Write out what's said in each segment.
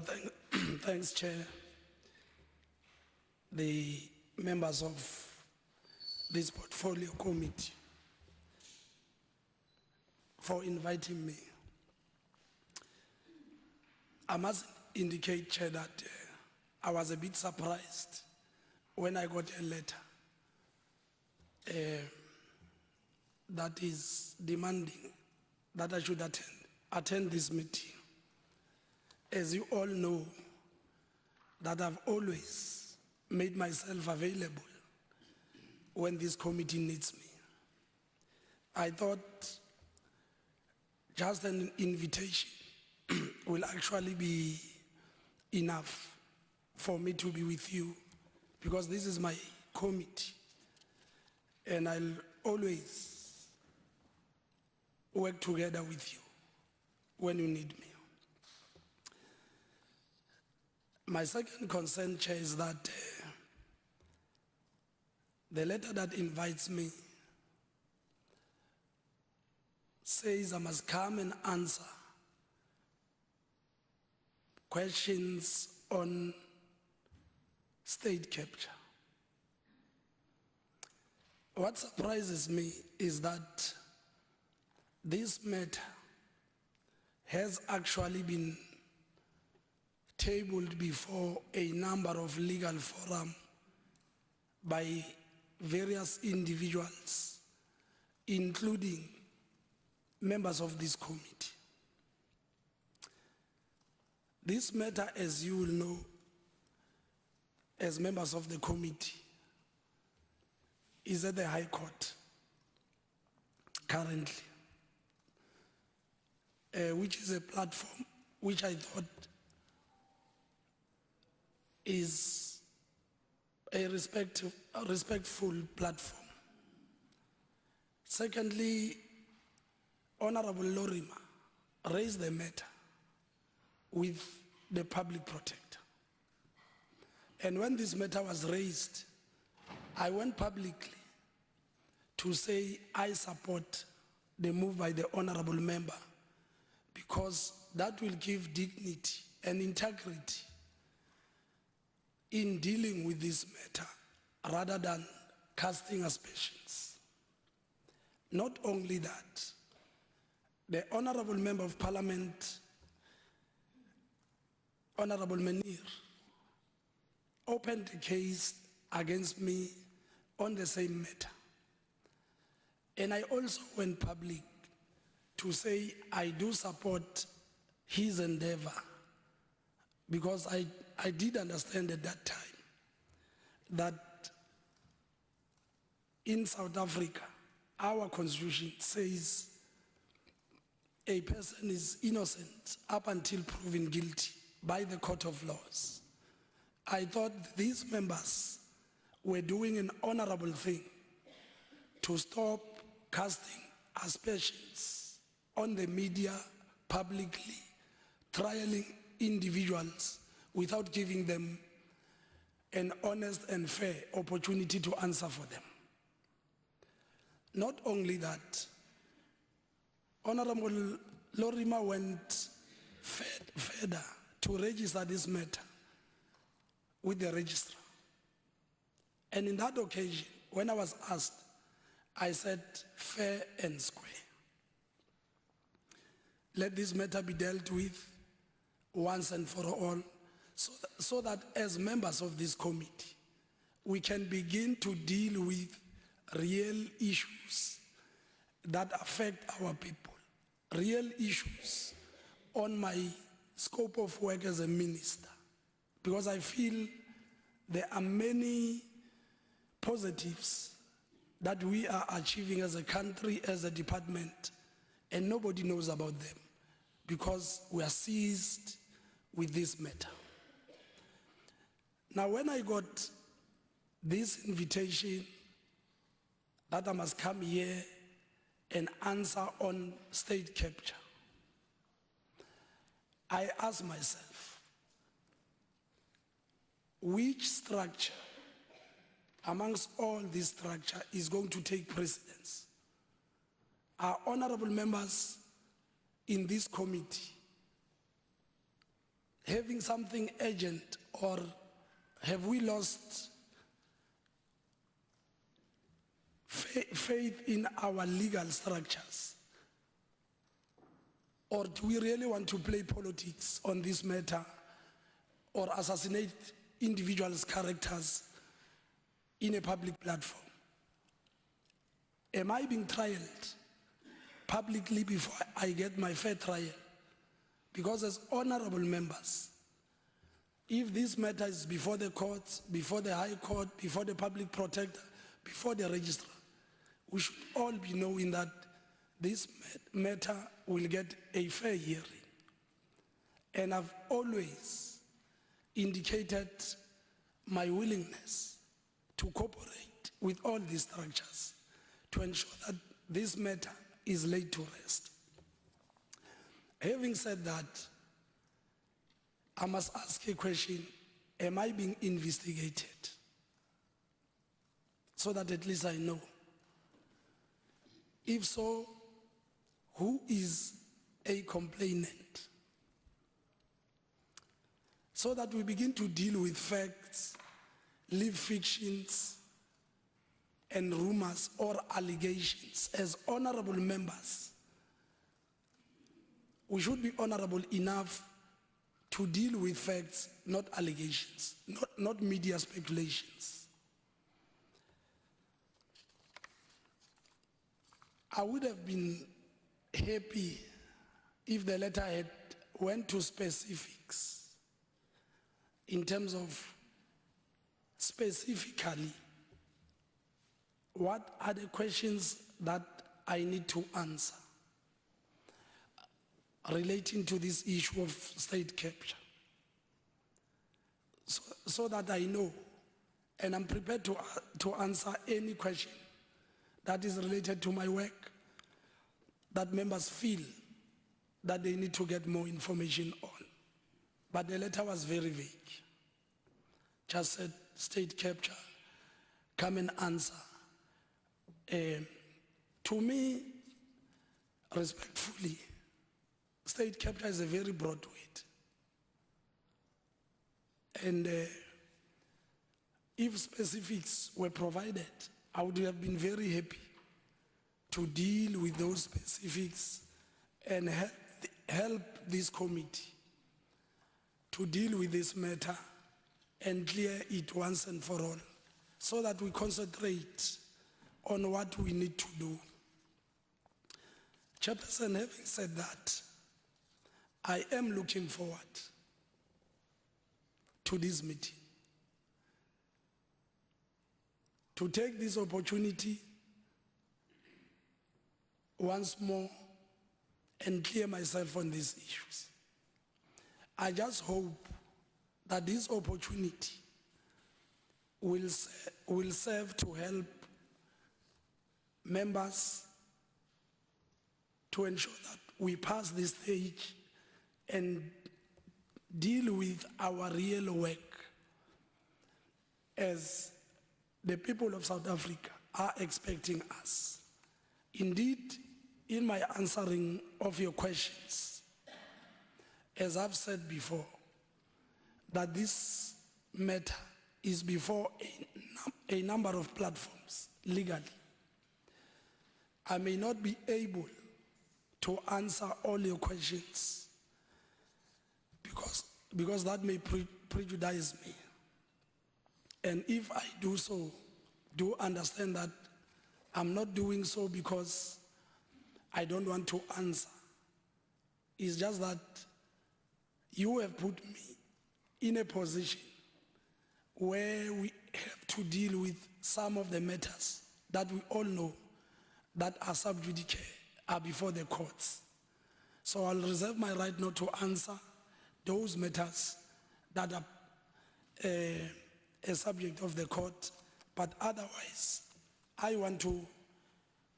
Thanks, Chair. The members of this portfolio committee for inviting me. I must indicate, Chair, that I was a bit surprised when I got a letter that is demanding that I should attend this meeting. As you all know, that I've always made myself available when this committee needs me. I thought just an invitation will actually be enough for me to be with you, because this is my committee and I'll always work together with you when you need me. My second concern, Chair, is that the letter that invites me says I must come and answer questions on state capture. What surprises me is that this matter has actually been tabled before a number of legal forums by various individuals, including members of this committee. This matter, as you will know, as members of the committee, is at the High Court currently, which is a platform which I thought is a respectful platform. Secondly, Honorable Lorima raised the matter with the public protector. And when this matter was raised, I went publicly to say I support the move by the Honorable Member, because that will give dignity and integrity in dealing with this matter rather than casting aspersions. Not only that, the Honorable Member of Parliament, Honorable Menir, opened a case against me on the same matter. And I also went public to say I do support his endeavor, because I did understand at that time that in South Africa, our constitution says a person is innocent up until proven guilty by the court of laws. I thought these members were doing an honorable thing to stop casting aspersions on the media publicly, trialing individuals without giving them an honest and fair opportunity to answer for them. Not only that, Honorable Lorima went further to register this matter with the registrar. And in that occasion, when I was asked, I said fair and square. Let this matter be dealt with once and for all, so that as members of this committee, we can begin to deal with real issues that affect our people, real issues on my scope of work as a minister, because I feel there are many positives that we are achieving as a country, as a department, and nobody knows about them because we are seized with this matter. Now, when I got this invitation that I must come here and answer on state capture, I asked myself, which structure amongst all this structure is going to take precedence? Our honorable members in this committee having something urgent, or have we lost faith in our legal structures? Or do we really want to play politics on this matter or assassinate individuals' characters in a public platform? Am I being trialed publicly before I get my fair trial? Because as honorable members, if this matter is before the courts, before the High Court, before the public protector, before the registrar, we should all be knowing that this matter will get a fair hearing. And I've always indicated my willingness to cooperate with all these structures to ensure that this matter is laid to rest. Having said that, I must ask a question: am I being investigated? So that at least I know. If so, who is a complainant? So that we begin to deal with facts, leave fictions, and rumors or allegations. As honorable members, we should be honorable enough to deal with facts, not allegations, not media speculations. I would have been happy if the letter had went to specifics in terms of specifically what are the questions that I need to answer relating to this issue of state capture, so that I know and I'm prepared to answer any question that is related to my work that members feel that they need to get more information on. But the letter was very vague. Just said state capture, come and answer. To me, respectfully, state capture is a very broad word. And if specifics were provided, I would have been very happy to deal with those specifics and help this committee to deal with this matter and clear it once and for all, so that we concentrate on what we need to do. Chairperson, having said that, I am looking forward to this meeting, to take this opportunity once more and clear myself on these issues. I just hope that this opportunity will serve to help members to ensure that we pass this stage and deal with our real work as the people of South Africa are expecting us. Indeed, in my answering of your questions, as I've said before, that this matter is before a number of platforms legally. I may not be able to answer all your questions because that may prejudice me. And if I do so, do understand that I'm not doing so because I don't want to answer. It's just that you have put me in a position where we have to deal with some of the matters that we all know that are sub judice, are before the courts. So I'll reserve my right not to answer those matters that are a subject of the court, but otherwise, I want to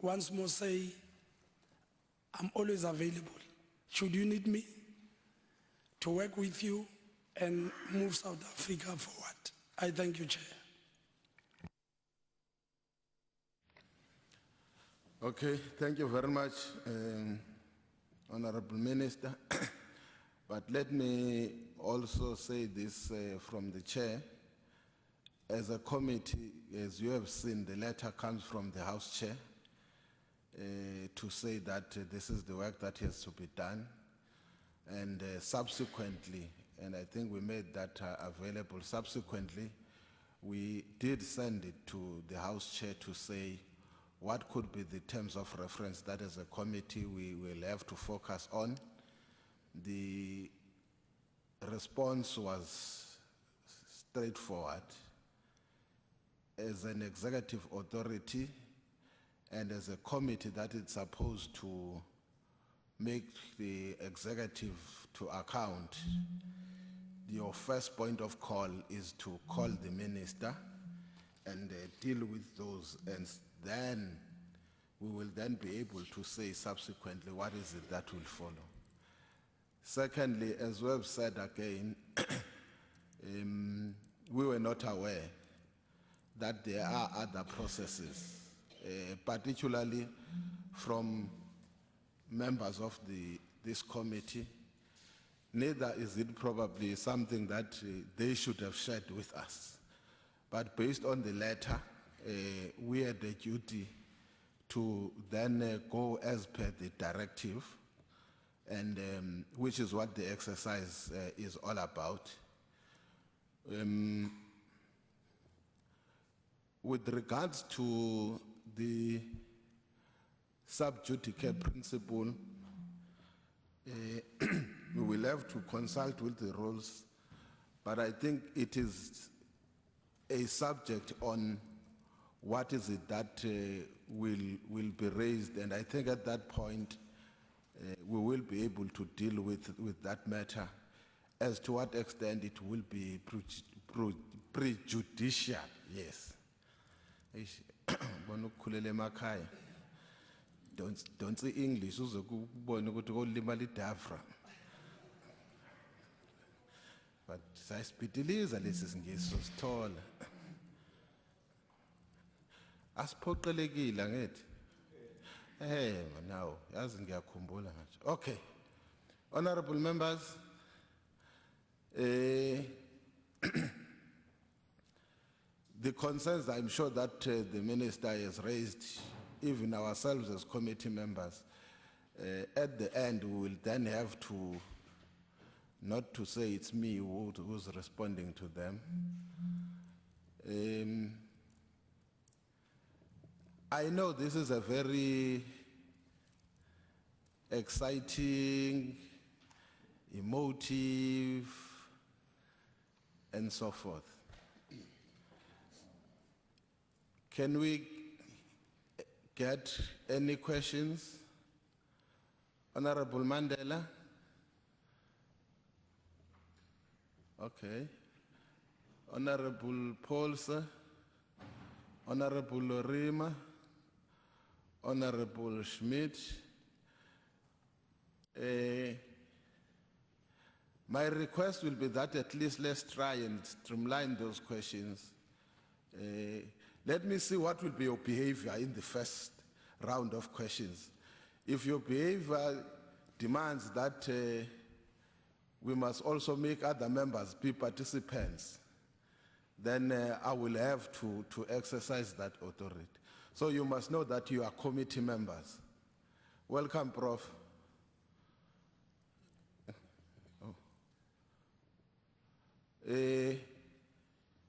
once more say I'm always available. Should you need me to work with you and move South Africa forward? I thank you, Chair. Okay, thank you very much, Honorable Minister. But let me also say this from the chair. As a committee, as you have seen, the letter comes from the House Chair to say that this is the work that has to be done. And subsequently, and I think we made that available, subsequently, we did send it to the House Chair to say what could be the terms of reference that as a committee we will have to focus on. The response was straightforward. As an executive authority and as a committee that is supposed to make the executive to account, your first point of call is to call the minister and deal with those, and then we will then be able to say subsequently what is it that will follow. Secondly, as we have said again, we were not aware that there are other processes, particularly from members of this committee. Neither is it probably something that they should have shared with us. But based on the letter, we had a duty to then go as per the directive, and which is what the exercise is all about. With regards to the sub judice principle, we will have to consult with the rules, but I think it is a subject on what is it that will be raised, and I think at that point we will be able to deal with that matter. As to what extent it will be prejudicial, yes. Don't say English, but sayisipitiliza lesi singisi sithola. Asiphoqelekile angithi. Now, yazi ngiyakhumbula manje. Okay. Honorable members, the concerns I'm sure that the minister has raised, even ourselves as committee members, at the end we will then have to, not to say it's me who's responding to them. I know this is a very exciting, emotive, and so forth. Can we get any questions? Honorable Mandela? Okay. Honorable Paulse? Honorable Lorima? Honorable Schmidt? My request will be that at least let's try and streamline those questions. Let me see what will be your behavior in the first round of questions. If your behavior demands that we must also make other members be participants, then I will have to exercise that authority. So you must know that you are committee members. Welcome, Prof.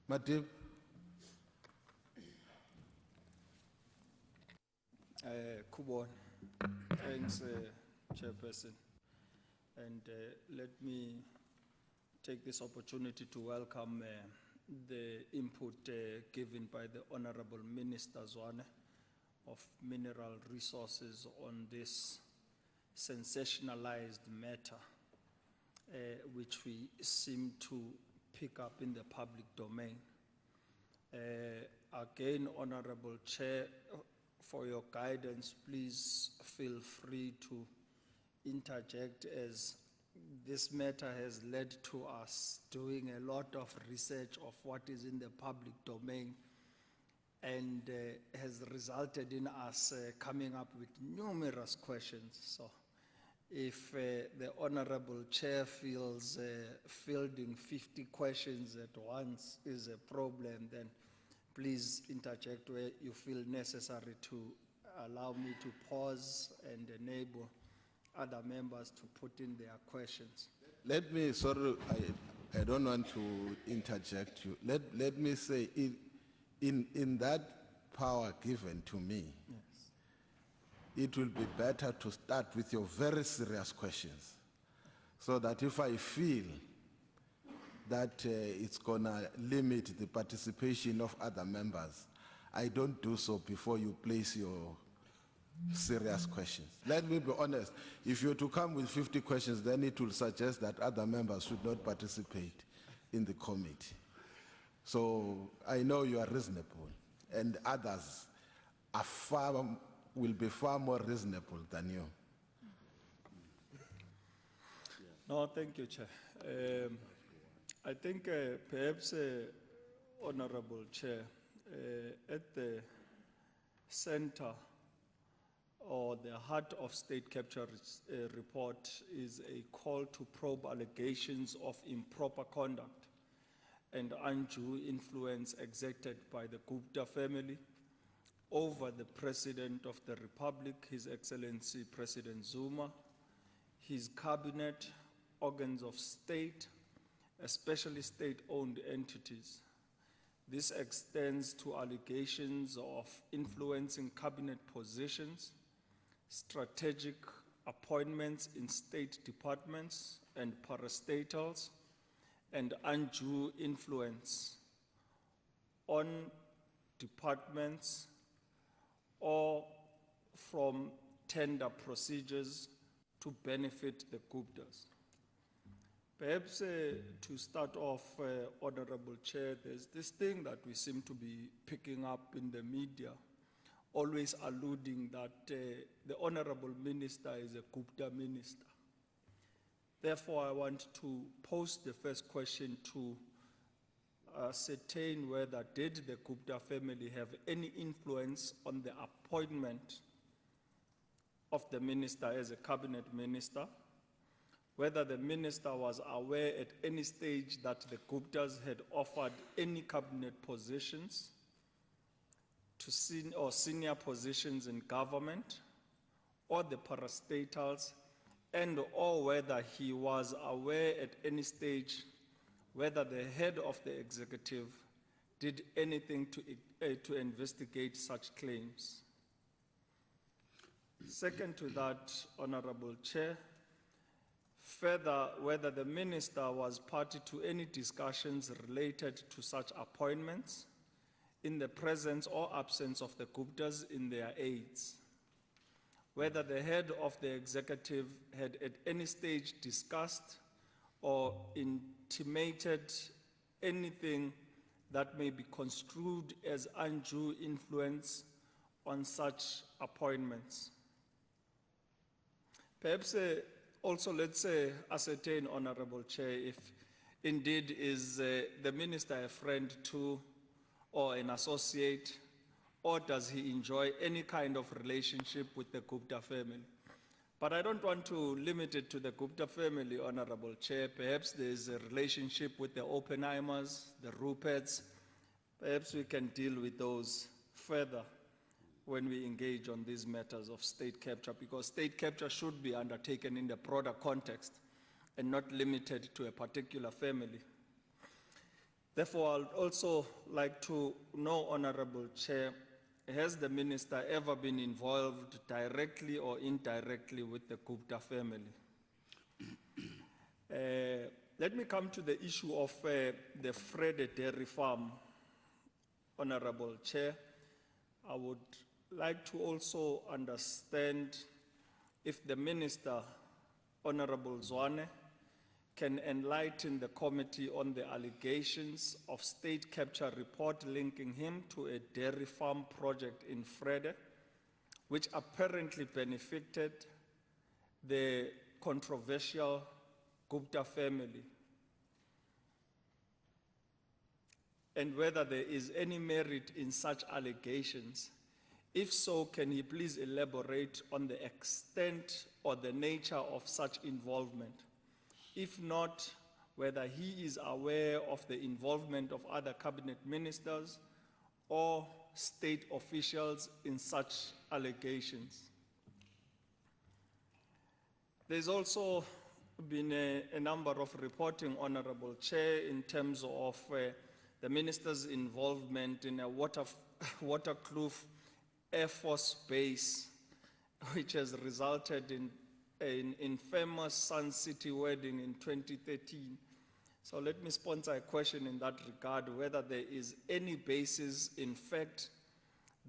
Matib. Kubon, thanks, Chairperson. And let me take this opportunity to welcome the input given by the Honorable Minister Zwane of Mineral Resources on this sensationalized matter, which we seem to pick up in the public domain. Again, Honorable Chair, for your guidance, please feel free to interject, as this matter has led to us doing a lot of research of what is in the public domain, and has resulted in us coming up with numerous questions. So If the Honorable Chair feels fielding 50 questions at once is a problem, then please interject where you feel necessary to allow me to pause and enable other members to put in their questions. Let me, sorry, I don't want to interject you. Let me say, in that power given to me, it will be better to start with your very serious questions, so that if I feel that it's gonna limit the participation of other members, I don't do so before you place your serious questions. Let me be honest, if you're to come with 50 questions, then it will suggest that other members should not participate in the committee. So I know you are reasonable, and others are will be far more reasonable than you. No, thank you, Chair. I think perhaps, Honorable Chair, at the center or the heart of state capture report is a call to probe allegations of improper conduct and undue influence exerted by the Gupta family over the President of the Republic, His Excellency President Zuma, his cabinet, organs of state, especially state-owned entities. This extends to allegations of influencing cabinet positions, strategic appointments in state departments and parastatals, and undue influence on departments or from tender procedures to benefit the Guptas. Perhaps to start off, Honorable Chair, there's this thing that we seem to be picking up in the media, always alluding that the Honorable Minister is a Gupta minister. Therefore, I want to pose the first question to ascertain whether did the Gupta family have any influence on the appointment of the minister as a cabinet minister, whether the minister was aware at any stage that the Guptas had offered any cabinet positions to senior positions in government or the parastatals, and or whether he was aware at any stage whether the head of the executive did anything to investigate such claims. Second to that, Honorable Chair, further, whether the minister was party to any discussions related to such appointments in the presence or absence of the Guptas in their aides, whether the head of the executive had at any stage discussed or intimated anything that may be construed as undue influence on such appointments. Perhaps also let's ascertain, Honorable Chair, if indeed is the minister a friend to or an associate, or does he enjoy any kind of relationship with the Gupta family? But I don't want to limit it to the Gupta family, Honorable Chair. Perhaps there's a relationship with the Oppenheimers, the Ruperts. Perhaps we can deal with those further when we engage on these matters of state capture, because state capture should be undertaken in the broader context and not limited to a particular family. Therefore, I'd also like to know, Honorable Chair, has the minister ever been involved directly or indirectly with the Gupta family? Let me come to the issue of the Fred Dairy Farm, Honorable Chair. I would like to also understand if the minister, Honorable Zwane, can enlighten the committee on the allegations of state capture report linking him to a dairy farm project in Frede, which apparently benefited the controversial Gupta family, and whether there is any merit in such allegations If so, can he please elaborate on the extent or the nature of such involvement? If not, whether he is aware of the involvement of other cabinet ministers or state officials in such allegations. There's also been a number of reporting, Honorable Chair, in terms of the minister's involvement in a Waterkloof Air Force Base, which has resulted in an infamous Sun City wedding in 2013. So let me sponsor a question in that regard, whether there is any basis in fact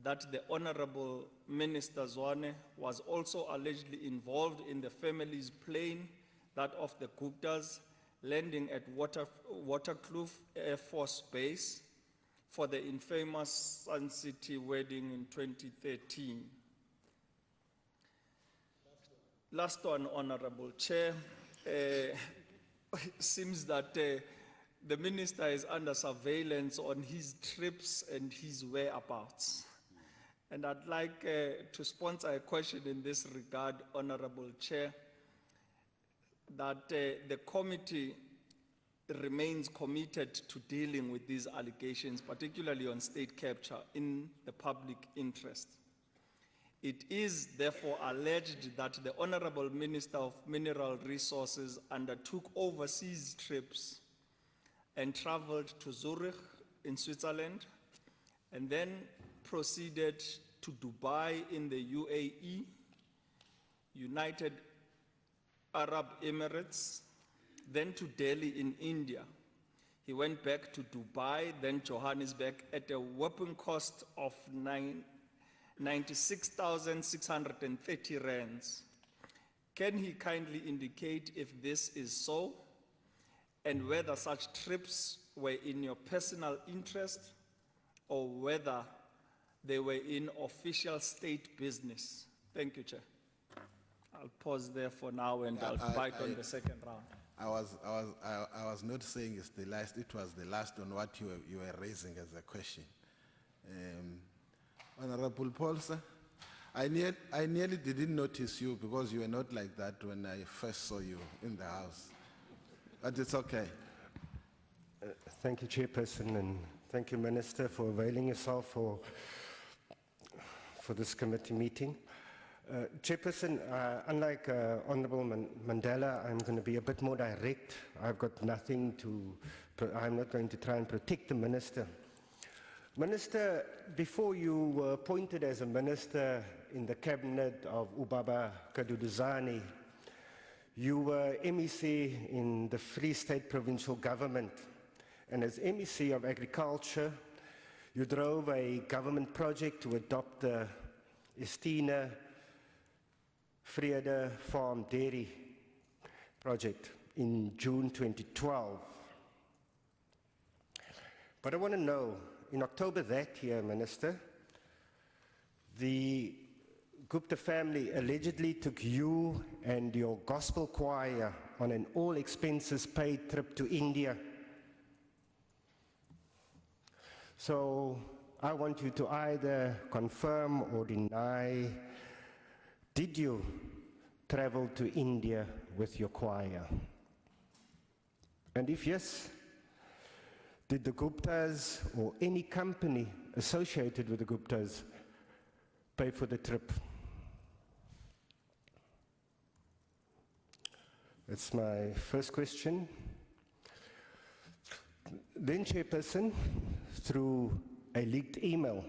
that the Honorable Minister Zwane was also allegedly involved in the family's plane, that of the Guptas, landing at Waterkloof Air Force Base for the infamous Sun City wedding in 2013. Last one, Honorable Chair. It seems that the minister is under surveillance on his trips and his whereabouts. And I'd like to sponsor a question in this regard, Honorable Chair, that the committee remains committed to dealing with these allegations, particularly on state capture, in the public interest. It is therefore alleged that the Honorable Minister of Mineral Resources undertook overseas trips and traveled to Zurich in Switzerland and then proceeded to Dubai in the UAE, United Arab Emirates, then to Delhi in India. He went back to Dubai, then Johannesburg at a whopping cost of 96,630 rands. Can he kindly indicate if this is so and whether such trips were in your personal interest or whether they were in official state business? Thank you, Chair. I'll pause there for now and I'll bite on the second round. I was not saying it's the last, it was the last on what you were raising as a question. Honorable Paulsa, I nearly didn't notice you because you were not like that when I first saw you in the house. But it's okay. Thank you, Chairperson, and thank you, Minister, for availing yourself for this committee meeting. Chairperson, unlike Honorable Mandela, I'm going to be a bit more direct. I've got nothing to, I'm not going to try and protect the Minister. Minister, before you were appointed as a Minister in the cabinet of Ubaba Kaduduzane, you were MEC in the Free State Provincial Government. And as MEC of Agriculture, you drove a government project to adopt the Estina Vrede Farm Dairy project in June 2012. But I want to know, in October that year, Minister, the Gupta family allegedly took you and your gospel choir on an all-expenses-paid trip to India. So I want you to either confirm or deny, did you travel to India with your choir? And if yes, did the Guptas or any company associated with the Guptas pay for the trip? That's my first question. Then, Chairperson, through a leaked email,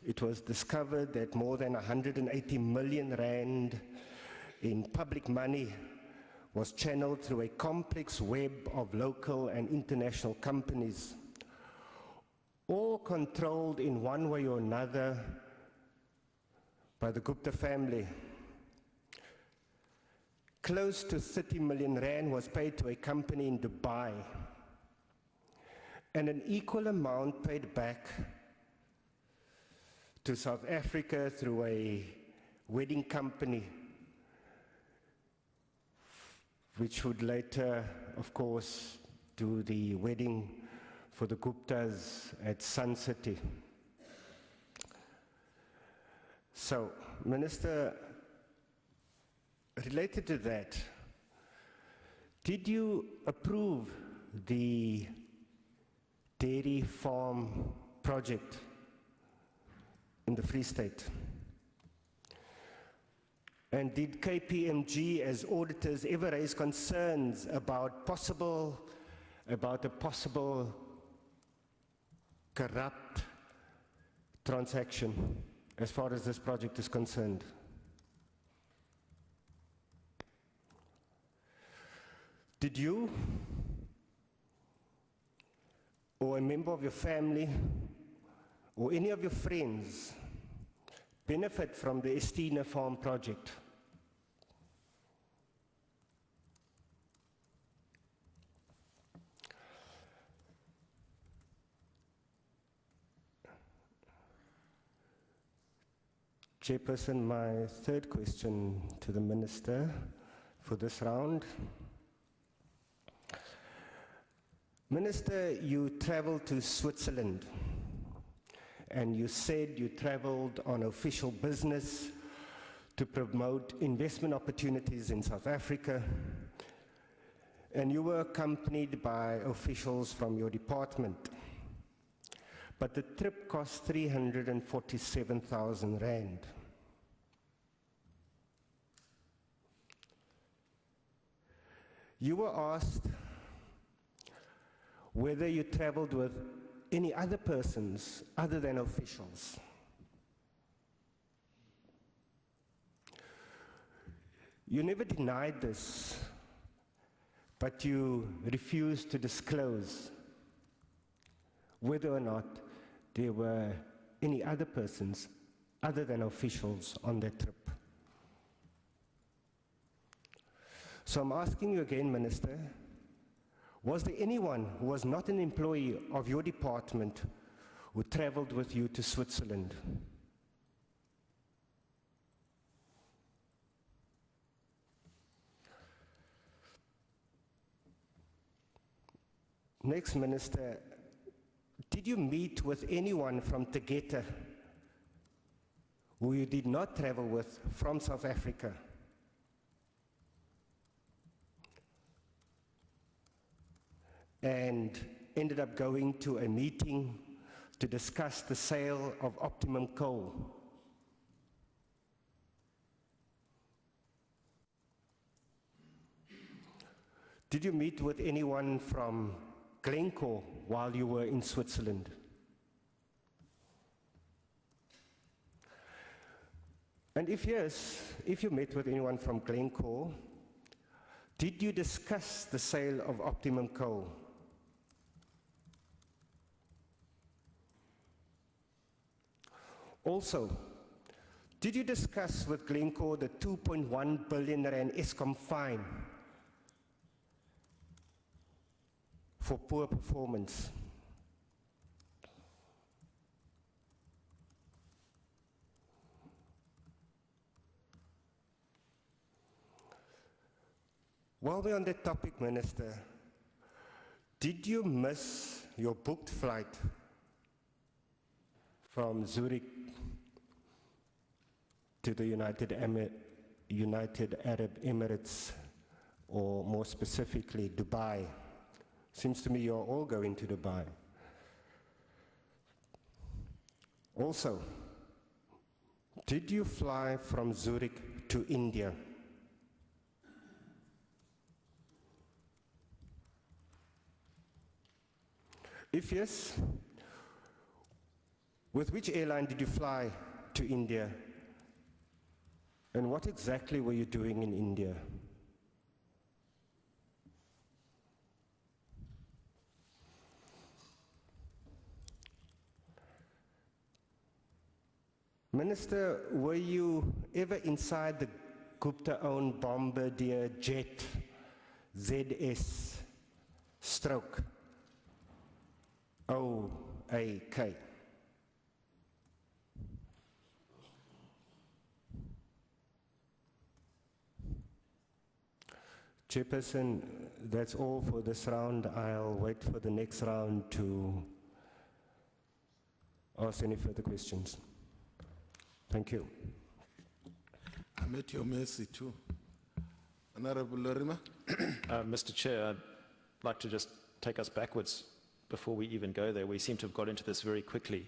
it was discovered that more than 180 million rand in public money was channeled through a complex web of local and international companies, all controlled in one way or another by the Gupta family. Close to 30 million rand was paid to a company in Dubai, and an equal amount paid back to South Africa through a wedding company, which would later, of course, do the wedding for the Guptas at Sun City. So, Minister, related to that, did you approve the dairy farm project in the Free State? And did KPMG as auditors ever raise concerns about a possible corrupt transaction as far as this project is concerned? Did you or a member of your family or any of your friends benefit from the Estina farm project? Chairperson, my third question to the Minister for this round. Minister, you traveled to Switzerland and you said you traveled on official business to promote investment opportunities in South Africa, and you were accompanied by officials from your department. But the trip cost 347,000 rand. You were asked whether you traveled with any other persons other than officials. You never denied this, but you refused to disclose whether or not there were any other persons other than officials on that trip. So I'm asking you again, Minister, was there anyone who was not an employee of your department who traveled with you to Switzerland? Next, Minister, did you meet with anyone from Tegeta who you did not travel with from South Africa? And ended up going to a meeting to discuss the sale of Optimum Coal? Did you meet with anyone from Glencore while you were in Switzerland? And if yes, if you met with anyone from Glencore, did you discuss the sale of Optimum Coal? Also, did you discuss with Glencore the 2.1 billion rand Eskom fine for poor performance? While we're on that topic, Minister, did you miss your booked flight from Zurich to the United Arab Emirates, or more specifically, Dubai? Seems to me you're all going to Dubai. Also, did you fly from Zurich to India? If yes, with which airline did you fly to India? And what exactly were you doing in India? Minister, were you ever inside the Gupta-owned Bombardier jet ZS stroke OAK? Chairperson, that's all for this round. I'll wait for the next round to ask any further questions. Thank you. I'm at your mercy too. Honorable Lorima? Mr. Chair, I'd like to just take us backwards before we even go there. We seem to have got into this very quickly.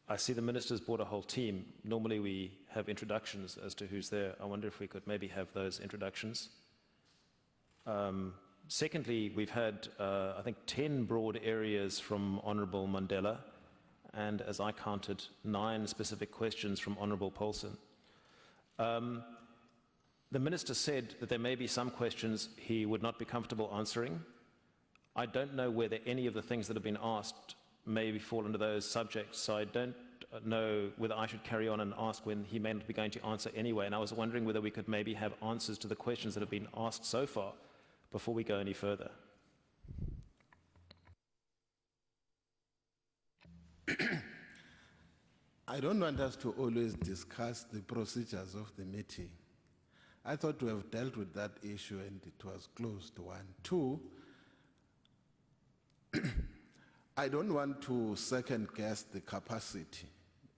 I see the minister's brought a whole team. Normally we have introductions as to who's there. I wonder if we could maybe have those introductions. Secondly, we've had, I think, 10 broad areas from Honourable Mandela, and as I counted, 9 specific questions from Honourable Paulson. The Minister said that there may be some questions he would not be comfortable answering. I don't know whether any of the things that have been asked may fall into those subjects, so I don't know whether I should carry on and ask when he may not be going to answer anyway, and I was wondering whether we could maybe have answers to the questions that have been asked so far before we go any further. I don't want us to always discuss the procedures of the meeting. I thought we have dealt with that issue and it was closed, 1. 2, I don't want to second guess the capacity.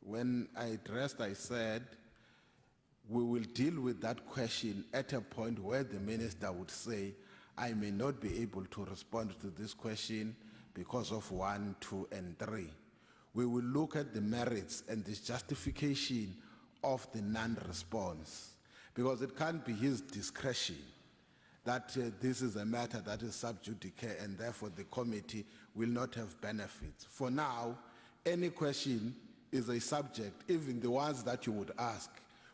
When I addressed, I said, we will deal with that question at a point where the minister would say, I may not be able to respond to this question because of 1, 2, and 3. We will look at the merits and the justification of the non-response, because it can't be his discretion that this is a matter that is sub judice and therefore the committee will not have benefits. For now, any question is a subject, even the ones that you would ask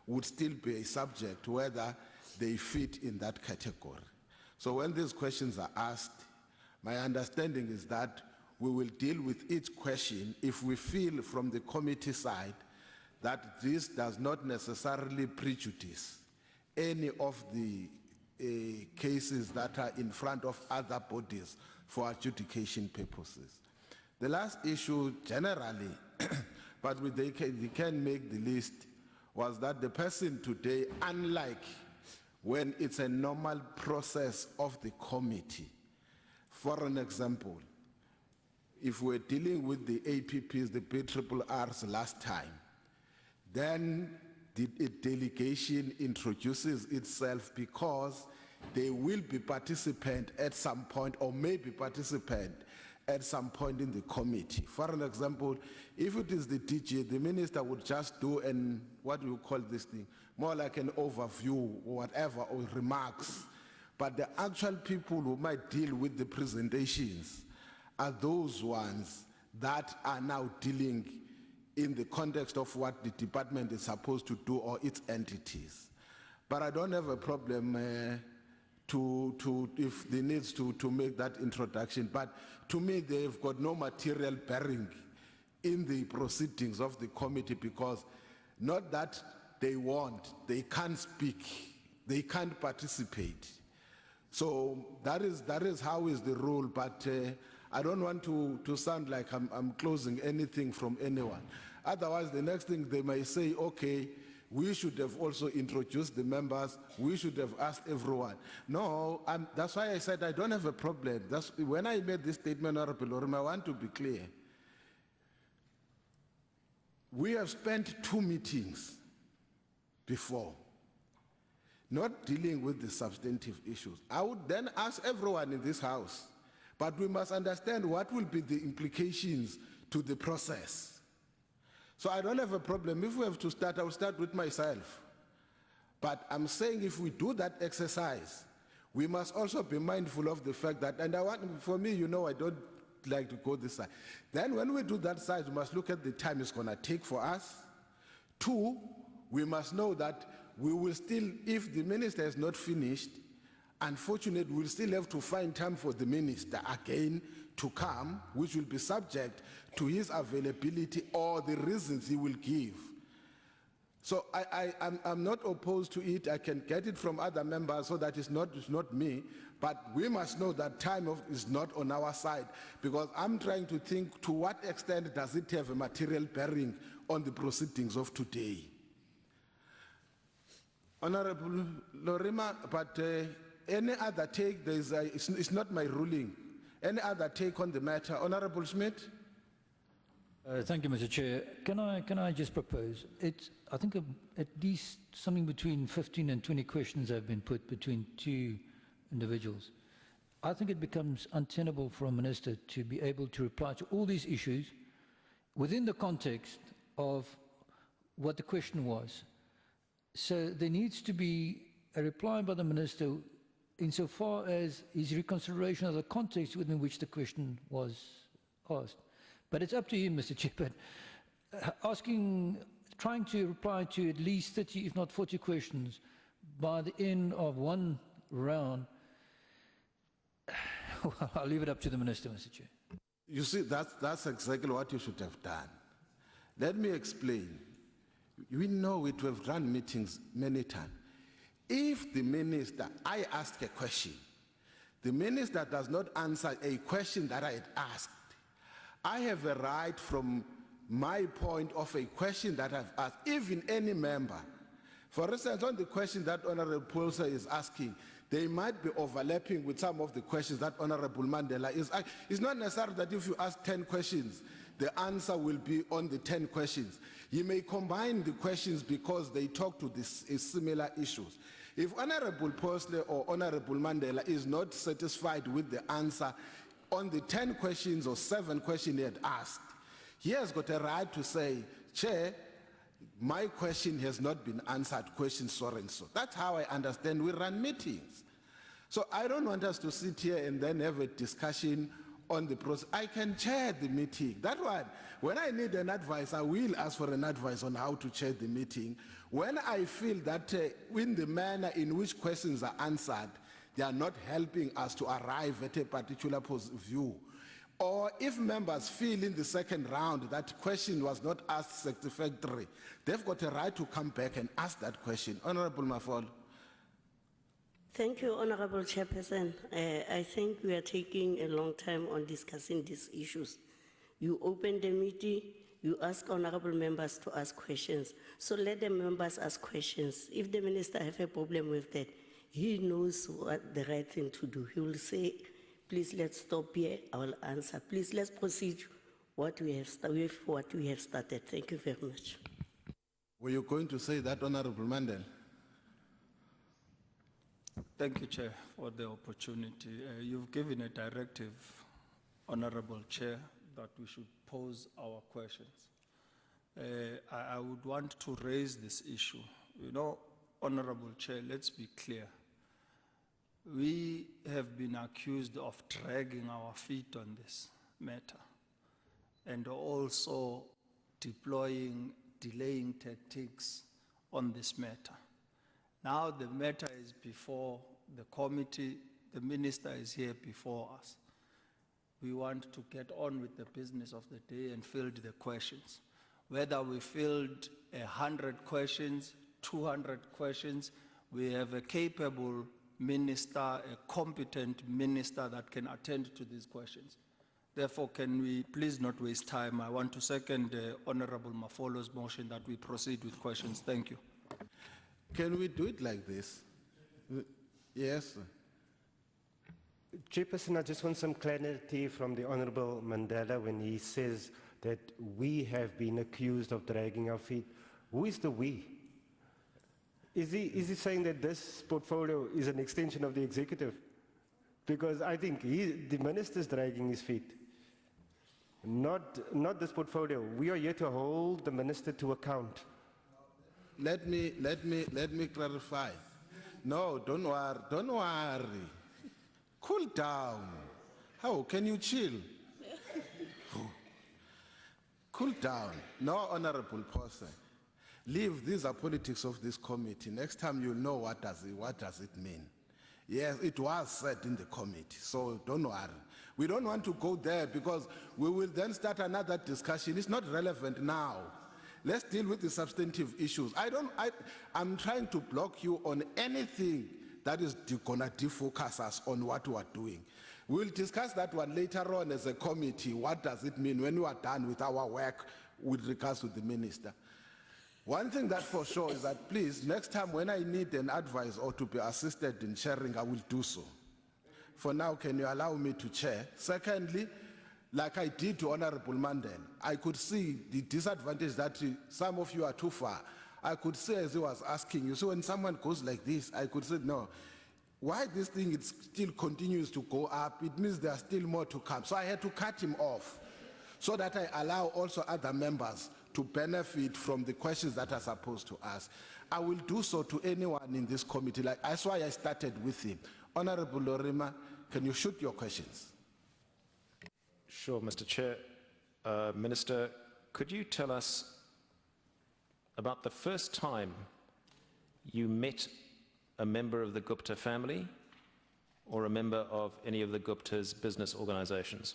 would still be a subject whether they fit in that category. So when these questions are asked, my understanding is that we will deal with each question if we feel from the committee side that this does not necessarily prejudice any of the cases that are in front of other bodies for adjudication purposes. The last issue generally, but they can make the list, was that the person today, unlike when it's a normal process of the committee, for an example, if we're dealing with the APPs, the PRRRs last time, then the delegation introduces itself because they will be participant at some point or may be participant at some point in the committee. For an example, if it is the DG, the minister would just do an, what do you call this thing, more like an overview or whatever, or remarks. But the actual people who might deal with the presentations are those ones that are now dealing in the context of what the department is supposed to do or its entities. But I don't have a problem if they need to make that introduction. But to me, they've got no material bearing in the proceedings of the committee, because not that they want, they can't speak, they can't participate. So that is how is the rule, but I don't want to sound like I'm closing anything from anyone. Otherwise, the next thing they may say, okay, we should have also introduced the members, we should have asked everyone. No, that's why I said I don't have a problem. When I made this statement, Honorable Lorima, I want to be clear. We have spent 2 meetings before, not dealing with the substantive issues. I would then ask everyone in this house, but we must understand what will be the implications to the process. So I don't have a problem. If we have to start, I'll start with myself. But I'm saying if we do that exercise, we must also be mindful of the fact that, and for me, you know, I don't like to go this side. Then when we do that side, we must look at the time it's going to take for us. 2, we must know that we will still, if the minister is not finished, unfortunately, we'll still have to find time for the minister again to come, which will be subject to his availability or the reasons he will give. So I'm not opposed to it. I can get it from other members, so that it's not me. But we must know that time is not on our side, because I'm trying to think to what extent does it have a material bearing on the proceedings of today. Honorable Lorima, but any other take, it's not my ruling. Any other take on the matter? Honorable Schmidt? Thank you, Mr. Chair. Can I just propose? I think at least something between 15 and 20 questions have been put between two individuals. I think it becomes untenable for a minister to be able to reply to all these issues within the context of what the question was. So there needs to be a reply by the minister insofar as his reconsideration of the context within which the question was asked. But it's up to you, Mr. Chair, but trying to reply to at least 30, if not 40 questions by the end of one round, well, I'll leave it up to the minister, Mr. Chair. You see, that's exactly what you should have done. Let me explain. We know it, we've run meetings many times. If the minister, I asked a question, the minister does not answer a question that I had asked, I have a right from my point of a question that I've asked, even any member. For instance, on the question that Honorable Pulser is asking, they might be overlapping with some of the questions that Honorable Mandela is asking. It's not necessary that if you ask 10 questions, the answer will be on the 10 questions. You may combine the questions because they talk to similar issues. If Honorable Pulser or Honorable Mandela is not satisfied with the answer on the 10 questions or 7 questions he had asked, he has got a right to say, Chair, my question has not been answered, question so and so. That's how I understand we run meetings. So I don't want us to sit here and then have a discussion on the process. I can chair the meeting. That one, when I need an advice, I will ask for an advice on how to chair the meeting. When I feel that in the manner in which questions are answered, they are not helping us to arrive at a particular view. Or if members feel in the second round that question was not asked satisfactorily, they've got a right to come back and ask that question. Honorable Mafolo. Thank you, Honorable Chairperson. I think we are taking a long time on discussing these issues. You open the meeting, you ask honorable members to ask questions. So let the members ask questions. If the minister have a problem with that, he knows what the right thing to do. He will say, please let's stop here, I will answer. Please let's proceed what we have started. Thank you very much. Were you going to say that, Honorable Mandela? Thank you, Chair, for the opportunity. You've given a directive, Honorable Chair, that we should pose our questions. I would want to raise this issue. You know, Honorable Chair, let's be clear. We have been accused of dragging our feet on this matter and also deploying delaying tactics on this matter. Now the matter is before the committee, the minister is here before us. We want to get on with the business of the day and field the questions. Whether we filled 100 questions, 200 questions, we have a capable minister, a competent minister that can attend to these questions. Therefore, can we please not waste time? I want to second Honorable Mafolo's motion that we proceed with questions. Thank you. Can we do it like this? Yes, sir. Chairperson, I just want some clarity from the Honorable Mandela when he says that we have been accused of dragging our feet. Who is the we? Is he saying that this portfolio is an extension of the executive? Because I think the minister's dragging his feet. Not this portfolio. We are here to hold the minister to account. Let me clarify. No, don't worry. Cool down. How can you chill? Cool down. No, honorable person. Leave, these are politics of this committee. Next time you'll know what does it mean. Yes, it was said in the committee, so don't worry. We don't want to go there because we will then start another discussion. It's not relevant now. Let's deal with the substantive issues. I'm trying to block you on anything that is gonna defocus us on what we are doing. We'll discuss that one later on as a committee. What does it mean when we are done with our work with regards to the minister? One thing that for sure is that please, next time when I need an advice or to be assisted in sharing, I will do so. For now, can you allow me to chair? Secondly, like I did to Honorable Mandela. I could see the disadvantage that some of you are too far. I could say as he was asking you, so when someone goes like this, I could say, no, why this thing it still continues to go up, it means there are still more to come. So I had to cut him off so that I allow also other members to benefit from the questions that are supposed to ask. I will do so to anyone in this committee. Like, that's why I started with him. Honorable Lorima, can you shoot your questions? Sure, Mr. Chair. Minister, could you tell us about the first time you met a member of the Gupta family or a member of any of the Gupta's business organizations?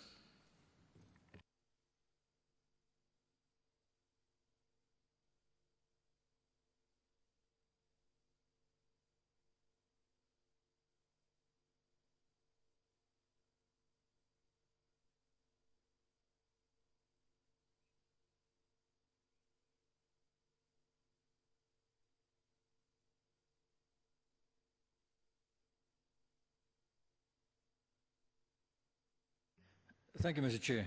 Thank you, Mr. Chair.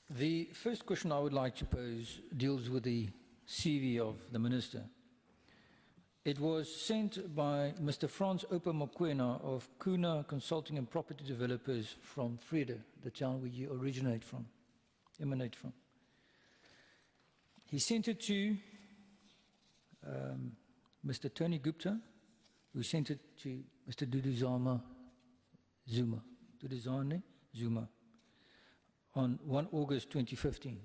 The first question I would like to pose deals with the CV of the Minister. It was sent by Mr. Franz Opa Mokwena of Kuna Consulting and Property Developers from Vrede, the town where you emanate from. He sent it to Mr. Tony Gupta, who sent it to Mr. Duduzane Zuma on 1 August 2015.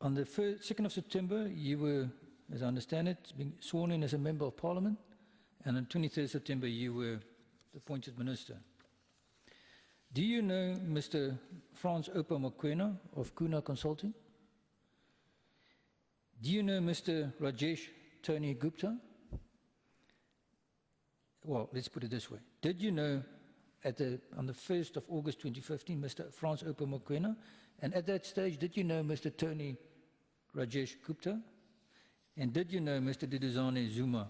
On the 2nd of September, you were, as I understand it, being sworn in as a Member of Parliament, and on 23rd September, you were appointed Minister. Do you know Mr. Franz Opa Mokwena of Kuna Consulting? Do you know Mr. Rajesh Tony Gupta? Well, let's put it this way. Did you know on the 1st of August 2015, Mr. Franz Opa Mokwena? And at that stage, did you know Mr. Tony Rajesh Gupta? And did you know Mr. Duduzane Zuma?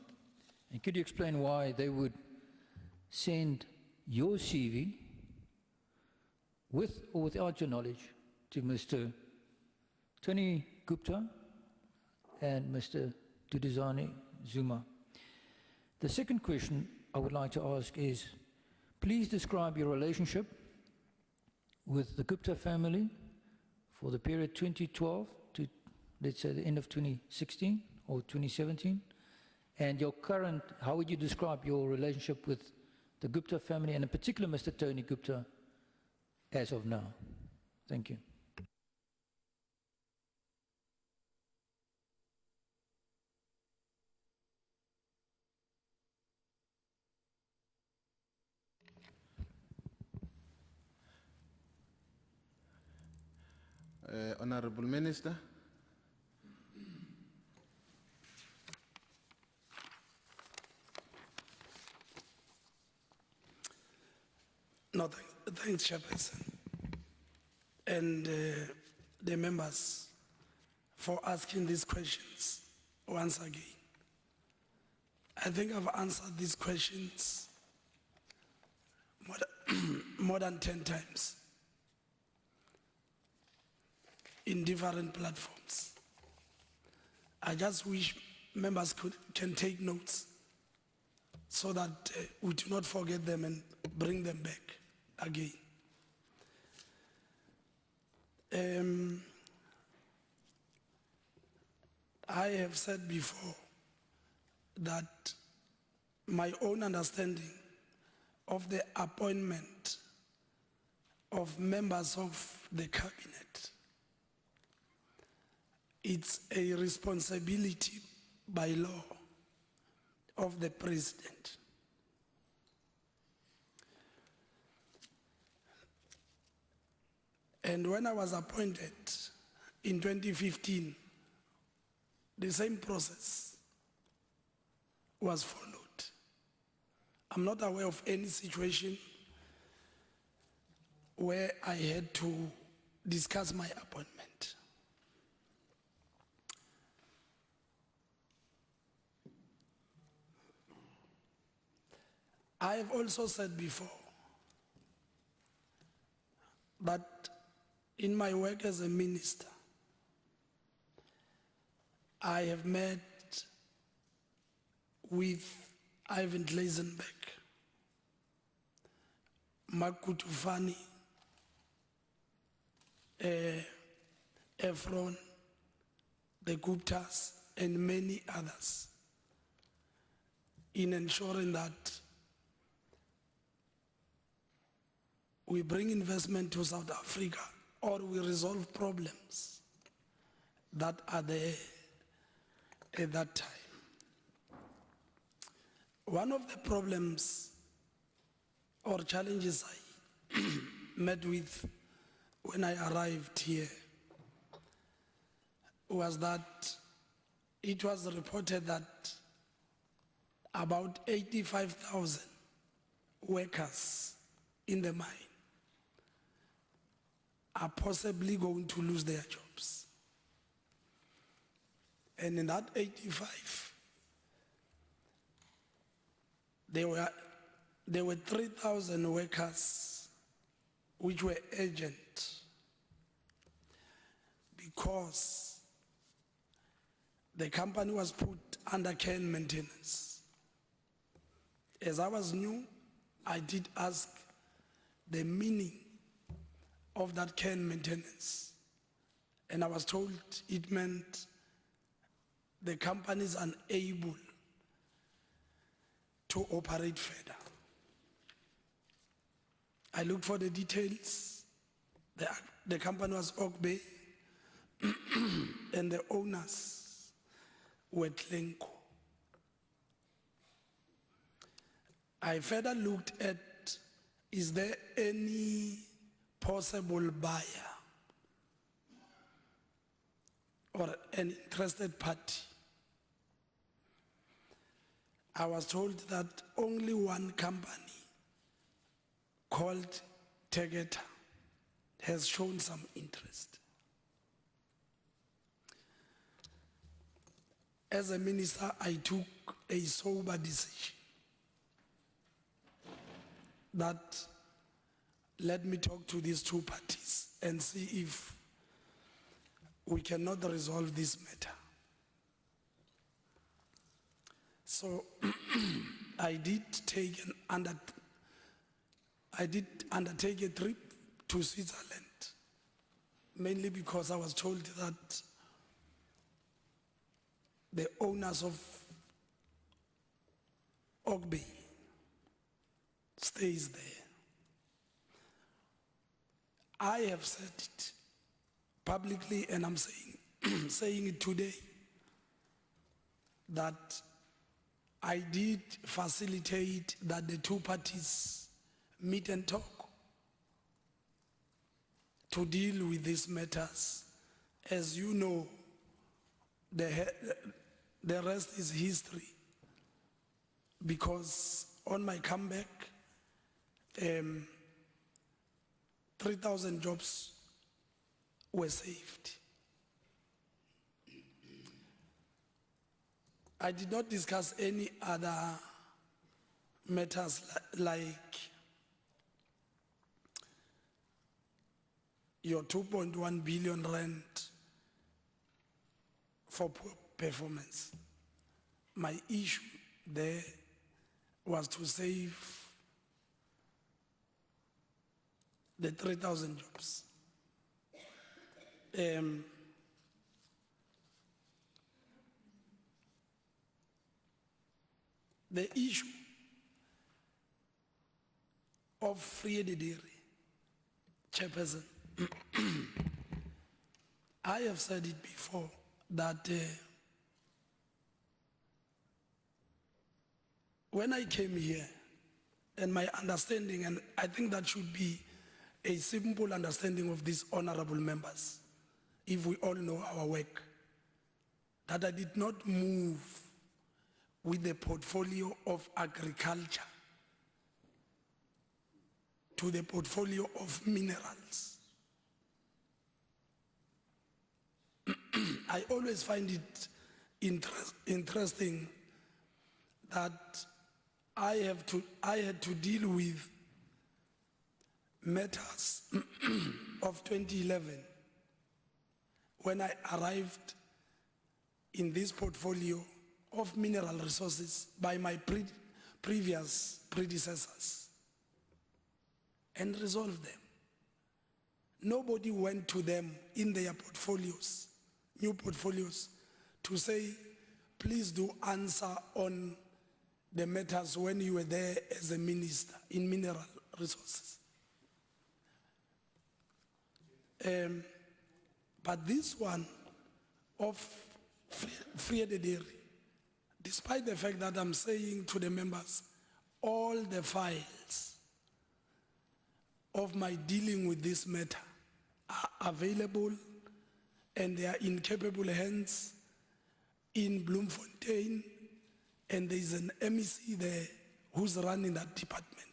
And could you explain why they would send your CV, with or without your knowledge, to Mr. Tony Gupta and Mr. Duduzane Zuma? The second question I would like to ask is, please describe your relationship with the Gupta family for the period 2012 to, let's say, the end of 2016 or 2017, and your current, how would you describe your relationship with the Gupta family, and in particular Mr. Tony Gupta, as of now? Thank you. Honorable Minister. No, thanks, Chairperson, and the members for asking these questions once again. I think I've answered these questions more than 10 times in different platforms. I just wish members can take notes so that we do not forget them and bring them back again. I have said before that my own understanding of the appointment of members of the cabinet, it's a responsibility by law of the president. And when I was appointed in 2015, the same process was followed. I'm not aware of any situation where I had to discuss my appointment. I have also said before But in my work as a minister, I have met with Ivan Glazenbeck, Makutufani, Efron, the Guptas, and many others in ensuring that we bring investment to South Africa or we resolve problems that are there at that time. One of the problems or challenges I met with when I arrived here was that it was reported that about 85,000 workers in the mine are possibly going to lose their jobs. And in that 85, there were 3,000 workers which were urgent because the company was put under care and maintenance. As I was new, I did ask the meaning of that care and maintenance, and I was told it meant the company is unable to operate further. I looked for the details. The company was Ogbe, and the owners were Tlenko. I further looked at, is there any possible buyer or an interested party? I was told that only one company called Tegeta has shown some interest. As a minister, I took a sober decision that let me talk to these two parties and see if we cannot resolve this matter. So I did undertake a trip to Switzerland, mainly because I was told that the owners of Ogbe stays there. I have said it publicly, and I'm saying it today, that I did facilitate that the two parties meet and talk to deal with these matters. As you know, the rest is history, because on my comeback, 3,000 jobs were saved. I did not discuss any other matters like your 2.1 billion rand for poor performance. My issue there was to save the 3,000 jobs. The issue of free delivery, Chairperson, I have said it before that when I came here, and my understanding, and I think that should be a simple understanding of these honorable members, if we all know our work, that I did not move with the portfolio of agriculture to the portfolio of minerals. I always find it interesting that I had to deal with matters of 2011, when I arrived in this portfolio of mineral resources by my previous predecessors and resolved them. Nobody went to them in their portfolios, new portfolios, to say, please do answer on the matters when you were there as a minister in mineral resources. But this one of Friedederi, despite the fact that I'm saying to the members, all the files of my dealing with this matter are available and they are in capable hands in Bloemfontein, and there's an MEC there who's running that department.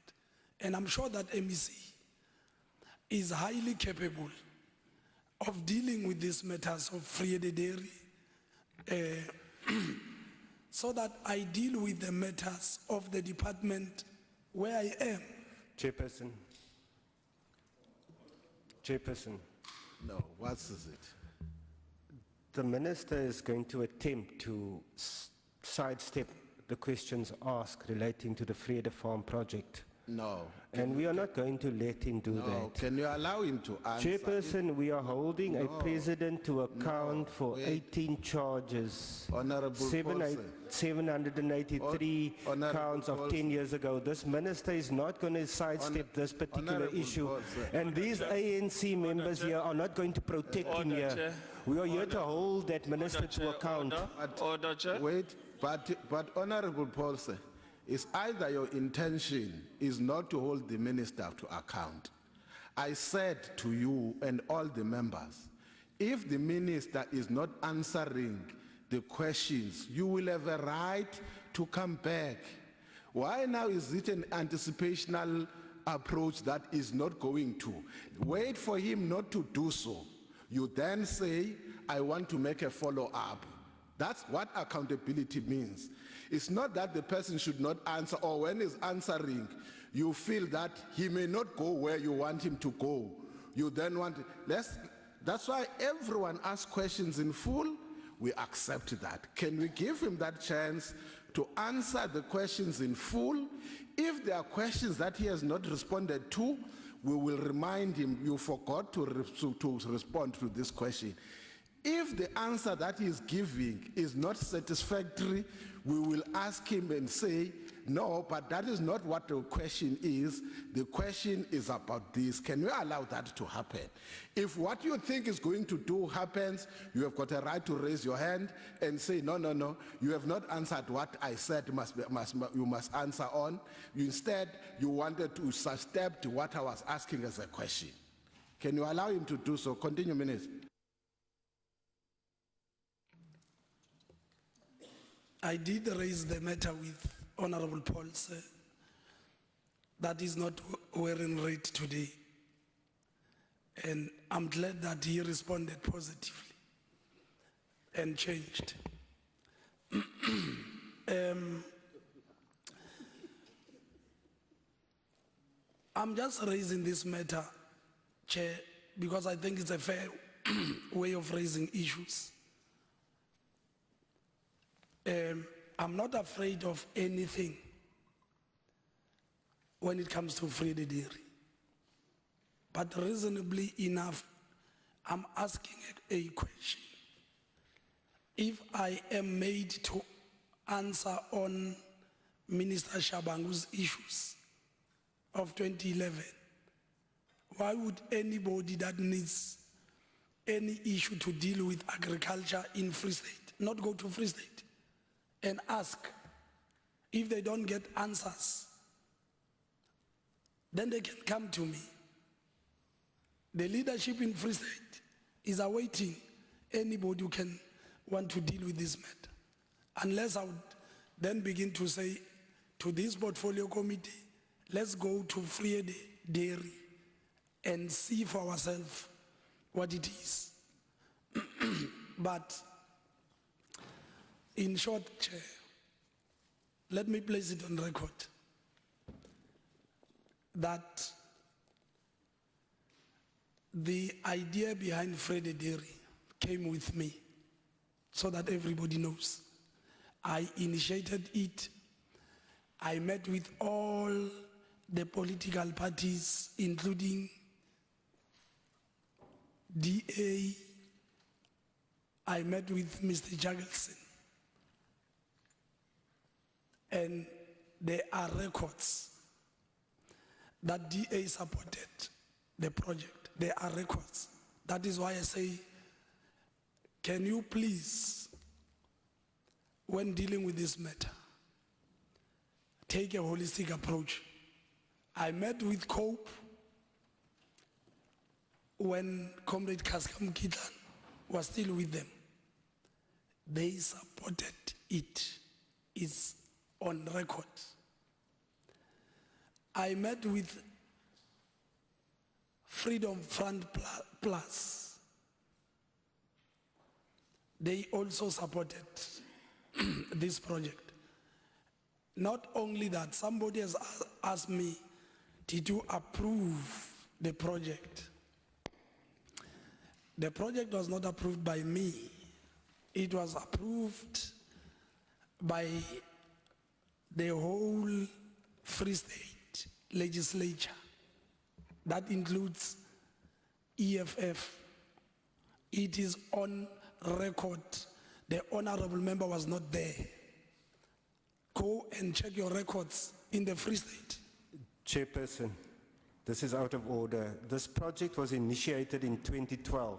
And I'm sure that MEC is highly capable of dealing with these matters of Friedederi, so that I deal with the matters of the department where I am. Chairperson. Chairperson. No, what is it? The minister is going to attempt to sidestep the questions asked relating to the Vrede Farm project. No. And we are not going to let him do No, that. can you allow him to answer? Chairperson, we are holding a No. president to account for wait. 18 charges. Honorable Paulsen. 783 Honorable counts of 10 years ago. This minister is not going to sidestep this particular Honorable issue. Paulsen. And these ANC members here are not going to protect him Order, here. Chair. We are here to hold that minister to account. Order, Chair. Wait, but Honorable Paulsen, it's either your intention is not to hold the minister to account. I said to you and all the members, if the minister is not answering the questions, you will have a right to come back. Why now is it an anticipational approach that is not going to? Wait for him not to do so. You then say, I want to make a follow-up. That's what accountability means. It's not that the person should not answer, or when he's answering, you feel that he may not go where you want him to go. You then want, that's why everyone asks questions in full. We accept that. Can we give him that chance to answer the questions in full? If there are questions that he has not responded to, we will remind him, you forgot to respond to this question. If the answer that he is giving is not satisfactory, we will ask him and say, no, but that is not what the question is. The question is about this. Can we allow that to happen? If what you think is going to do happens, you have got a right to raise your hand and say, no, no, no, you have not answered what I said you must answer on. Instead, you wanted to sidestep to what I was asking as a question. Can you allow him to do so? Continue, Minister. I did raise the matter with Honorable Paulsen that is not wearing red today. And I'm glad that he responded positively and changed. I'm just raising this matter, Chair, because I think it's a fair way of raising issues. I'm not afraid of anything when it comes to Friedederi. But reasonably enough, I'm asking a question. If I am made to answer on Minister Shabangu's issues of 2011, why would anybody that needs any issue to deal with agriculture in Free State not go to Free State and ask? If they don't get answers, then they can come to me. The leadership in Free State is awaiting anybody who can want to deal with this matter. Unless I would then begin to say to this portfolio committee, let's go to Friedederi and see for ourselves what it is. But in short, Chair, let me place it on record that The idea behind Freddy Dairy came with me, so that everybody knows. I initiated it. I met with all the political parties, including DA. I met with Mr. Jaggelson. And there are records that DA supported the project. There are records. That is why I say, can you please, when dealing with this matter, take a holistic approach? I met with COPE when Comrade Kaskam Kitlan was still with them. They supported it. It's on record. I met with Freedom Front Plus. They also supported this project. Not only that, somebody has asked me, did you approve the project? The project was not approved by me. It was approved by the whole Free State legislature. That includes EFF. It is on record. The honorable member was not there. Go and check your records in the Free State. Chairperson, this is out of order. This project was initiated in 2012.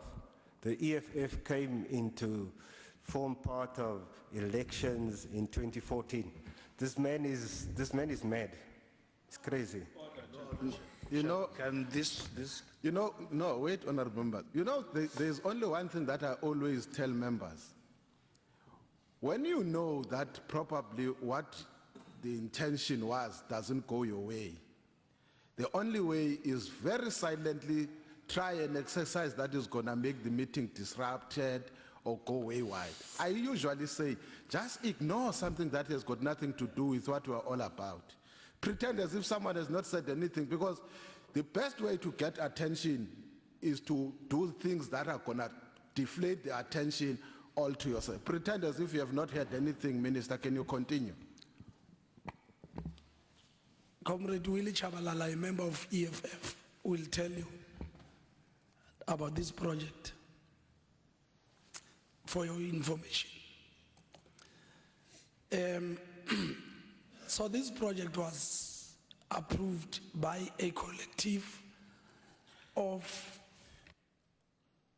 The EFF came into form part of elections in 2014. This man is mad. It's crazy. You know, Can this, you know, no, wait, honorable member. You know, there's only one thing that I always tell members. When you know that probably what the intention was doesn't go your way, the only way is very silently try an exercise that is going to make the meeting disrupted or go wayward. I usually say, just ignore something that has got nothing to do with what we're all about. Pretend as if someone has not said anything, because the best way to get attention is to do things that are going to deflate the attention all to yourself. Pretend as if you have not heard anything. Minister, can you continue? Comrade Willie Chabalala, a member of EFF, will tell you about this project for your information. So this project was approved by a collective of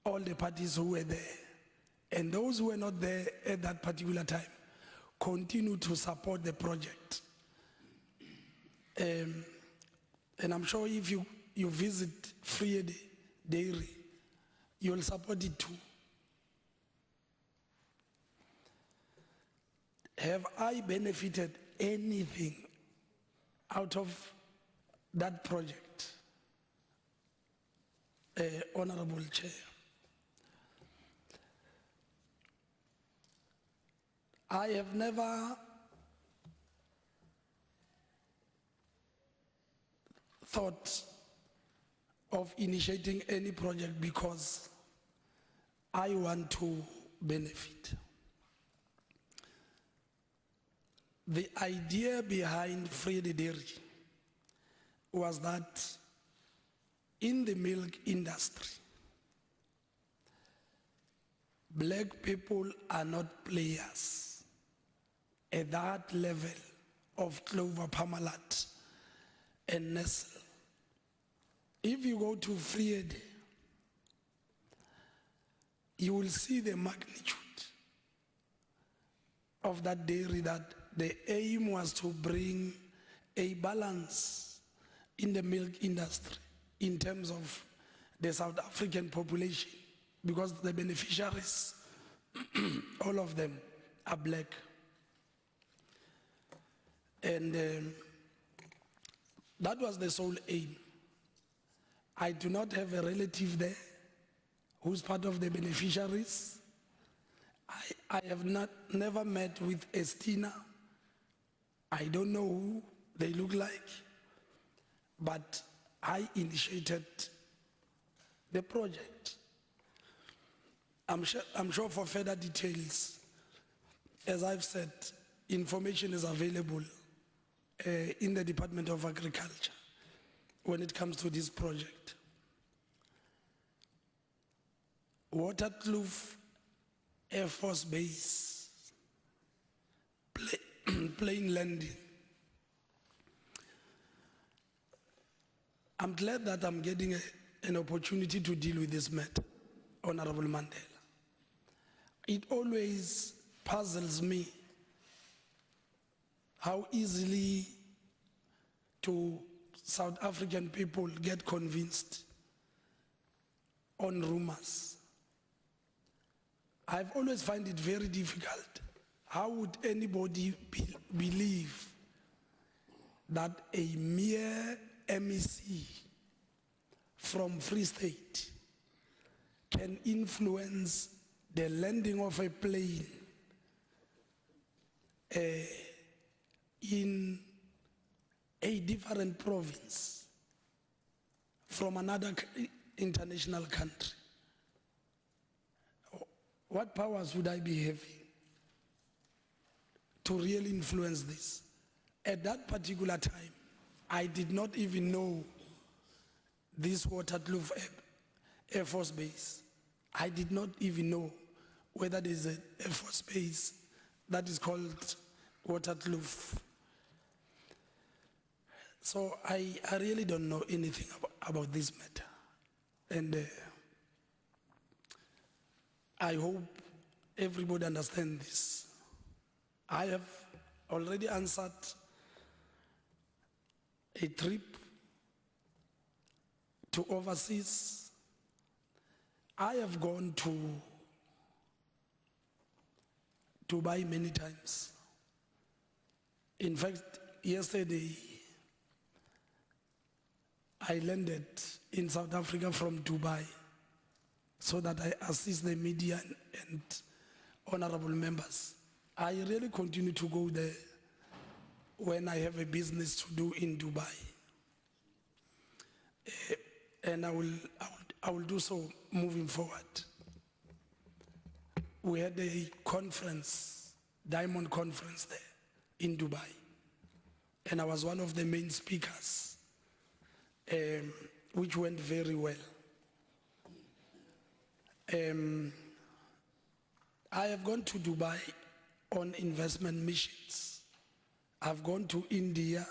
all the parties who were there. And those who were not there at that particular time continue to support the project. And I'm sure if you visit Friede Dairy, you'll support it too. Have I benefited anything out of that project, Honorable Chair? I have never thought of initiating any project because I want to benefit. The idea behind Friede Dairy was that in the milk industry, black people are not players at that level of Clover, Parmalat, and Nestle. If you go to Friede, you will see the magnitude of that dairy, that the aim was to bring a balance in the milk industry in terms of the South African population, because the beneficiaries, all of them are black. And that was the sole aim. I do not have a relative there who's part of the beneficiaries. I have never met with Estina. I don't know who they look like, but I initiated the project. I'm sure for further details, as I've said, information is available in the Department of Agriculture when it comes to this project. Waterkloof Air Force Base, plane landing. I'm glad that I'm getting an opportunity to deal with this matter, Honorable Mandela. It always puzzles me how easily South African people get convinced on rumors. I've always found it very difficult. How would anybody believe that a mere MEC from Free State can influence the landing of a plane in a different province from another international country? What powers would I be having to really influence this? At that particular time, I did not even know this Waterkloof Air Force Base. I did not even know whether there's an Air Force Base that is called Waterkloof. So I really don't know anything about this matter. And I hope everybody understands this. I have already answered a trip to overseas. I have gone to Dubai many times. In fact, yesterday, I landed in South Africa from Dubai so that I assist the media and honorable members. I really continue to go there when I have a business to do in Dubai. And I will do so moving forward. We had a conference, Diamond Conference there in Dubai. And I was one of the main speakers, which went very well. I have gone to Dubai on investment missions. I've gone to India,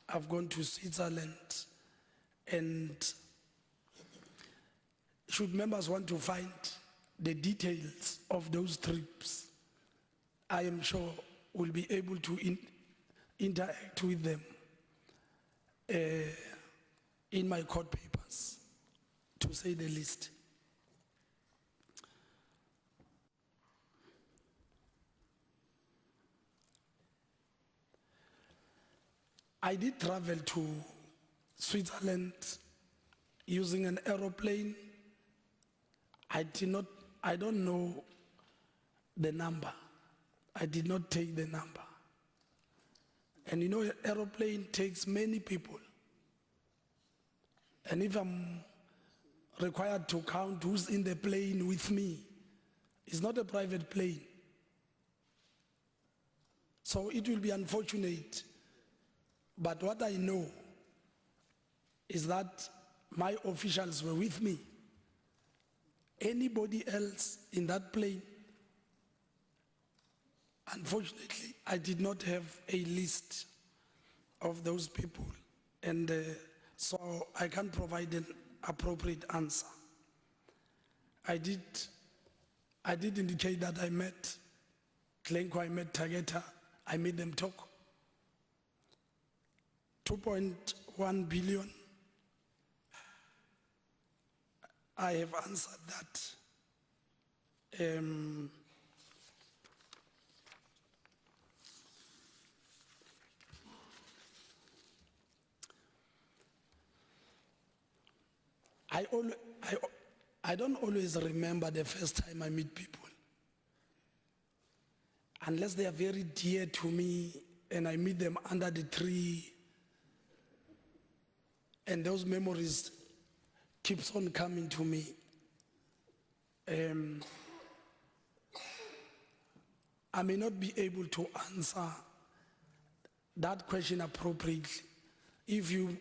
I've gone to Switzerland, and should members want to find the details of those trips, I am sure we'll be able to interact with them in my court papers, to say the least. I did travel to Switzerland using an aeroplane. I don't know the number. I did not take the number. And you know, an aeroplane takes many people. And if I'm required to count who's in the plane with me, it's not a private plane. So it will be unfortunate. But what I know is that my officials were with me. Anybody else in that plane? Unfortunately, I did not have a list of those people, and so I can't provide an appropriate answer. I did indicate that I met Glencoe, I met Tageta, I made them talk. 2.1 billion. I have answered that. I don't always remember the first time I meet people, unless they are very dear to me and I meet them under the tree, and those memories keeps on coming to me. I may not be able to answer that question appropriately. If you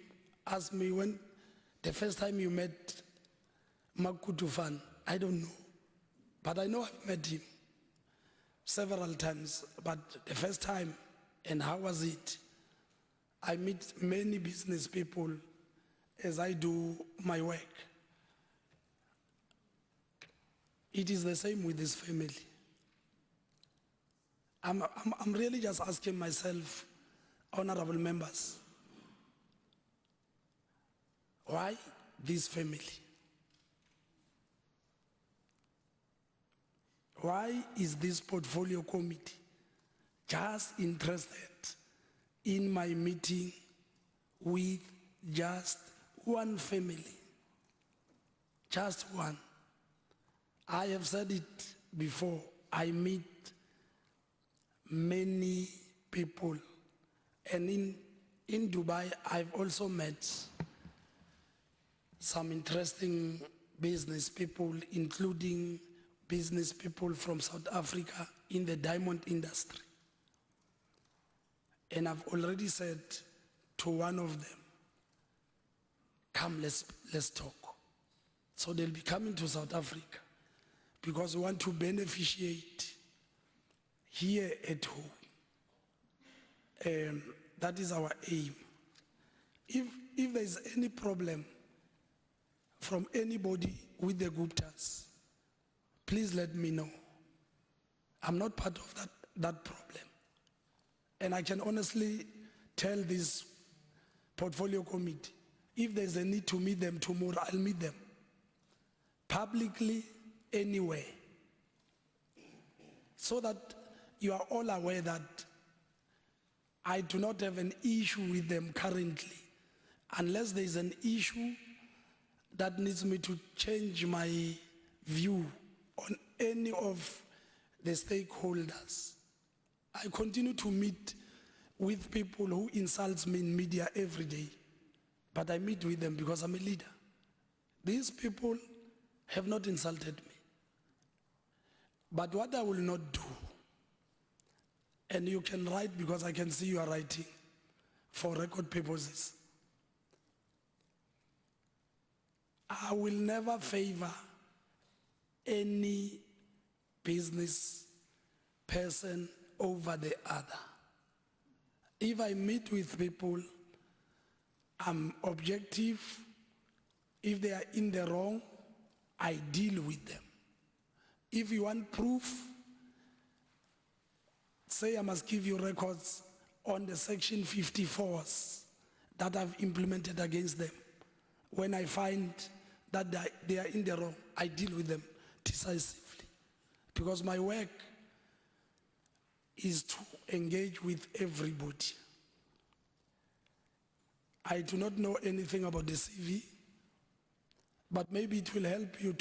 ask me when the first time you met Makutufan, I don't know. But I know I've met him several times. But the first time, and how was it? I meet many business people as I do my work. It is the same with this family. I'm really just asking myself, honorable members, why this family? Why is this portfolio committee just interested in my meeting with just one family? Just one. I have said it before, I meet many people, and in Dubai I've also met some interesting business people, including business people from South Africa in the diamond industry. And I've already said to one of them, come, let's talk. So they'll be coming to South Africa because we want to beneficiate here at home. That is our aim. If there's any problem from anybody with the Guptas, please let me know. I'm not part of that problem. And I can honestly tell this portfolio committee, if there's a need to meet them tomorrow, I'll meet them. Publicly, anywhere. So that you are all aware that I do not have an issue with them currently, unless there is an issue that needs me to change my view on any of the stakeholders. I continue to meet with people who insult me in media every day, but I meet with them because I'm a leader. These people have not insulted me. But what I will not do, and you can write because I can see you are writing for record purposes, I will never favor any business person over the other. If I meet with people, I'm objective. If they are in the wrong, I deal with them. If you want proof, say I must give you records on the section 54s that I've implemented against them. When I find that they are in the wrong, I deal with them decisively. Because my work is to engage with everybody. I do not know anything about the CV, but maybe it will help you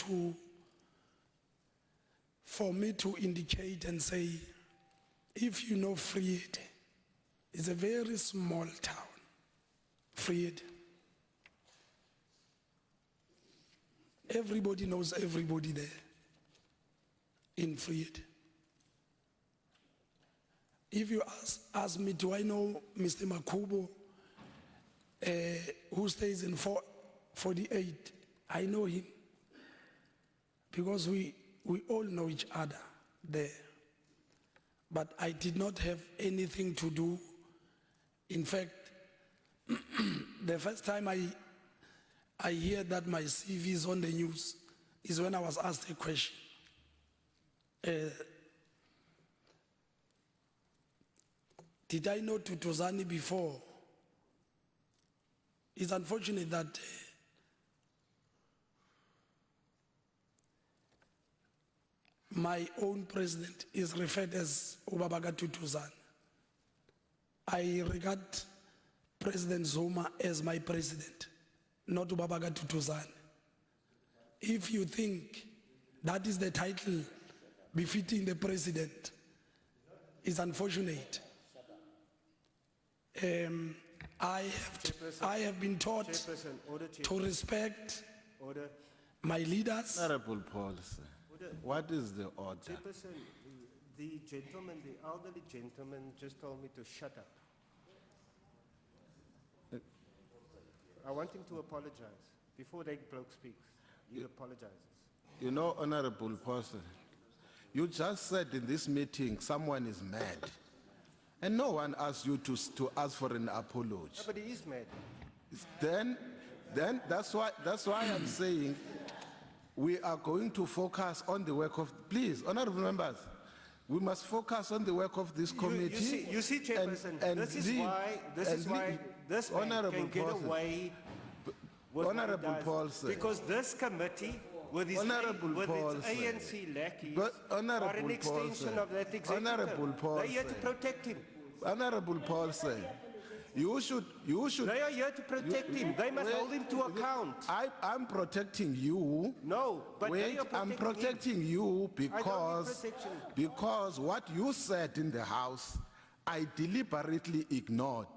for me to indicate and say, if you know Friede, it's a very small town, Friede. Everybody knows everybody there in Friede. If you ask me, do I know Mr. Makubo, who stays in 48, I know him because we all know each other there. But I did not have anything to do. In fact, the first time I hear that my CV is on the news is when I was asked a question. Did I know Tutuzani before? It's unfortunate that my own president is referred as Ubabaga Tutuzani. I regard President Zuma as my president, not Ubabaga Tutuzani. If you think that is the title befitting the president, it's unfortunate. I have been taught to respect Order. My leaders, Honorable Paul, sir, what is the order? Chairperson, the gentleman, the elderly gentleman just told me to shut up. I want him to apologize. Before that bloke speaks, he apologizes. You know, Honorable Paul, sir, you just said in this meeting someone is mad. And no one asked you to ask for an apology. Yeah, but he is mad. Then that's why I'm saying we are going to focus on the work of, please, honorable members, we must focus on the work of this committee. You see, Chairperson, this is why this man can get away with what he Honorable does. Paul, sir. Because this committee, with its ANC lackeys, are an extension of that executive. Honorable Paul, They're here to sir. protect him. Honorable Paul, sir, you should. They are here to protect him. They must hold him to account. I'm protecting you. No, but they Wait, are I'm protecting protecting you I don't need because, protection. because what you said in the House, I deliberately ignored.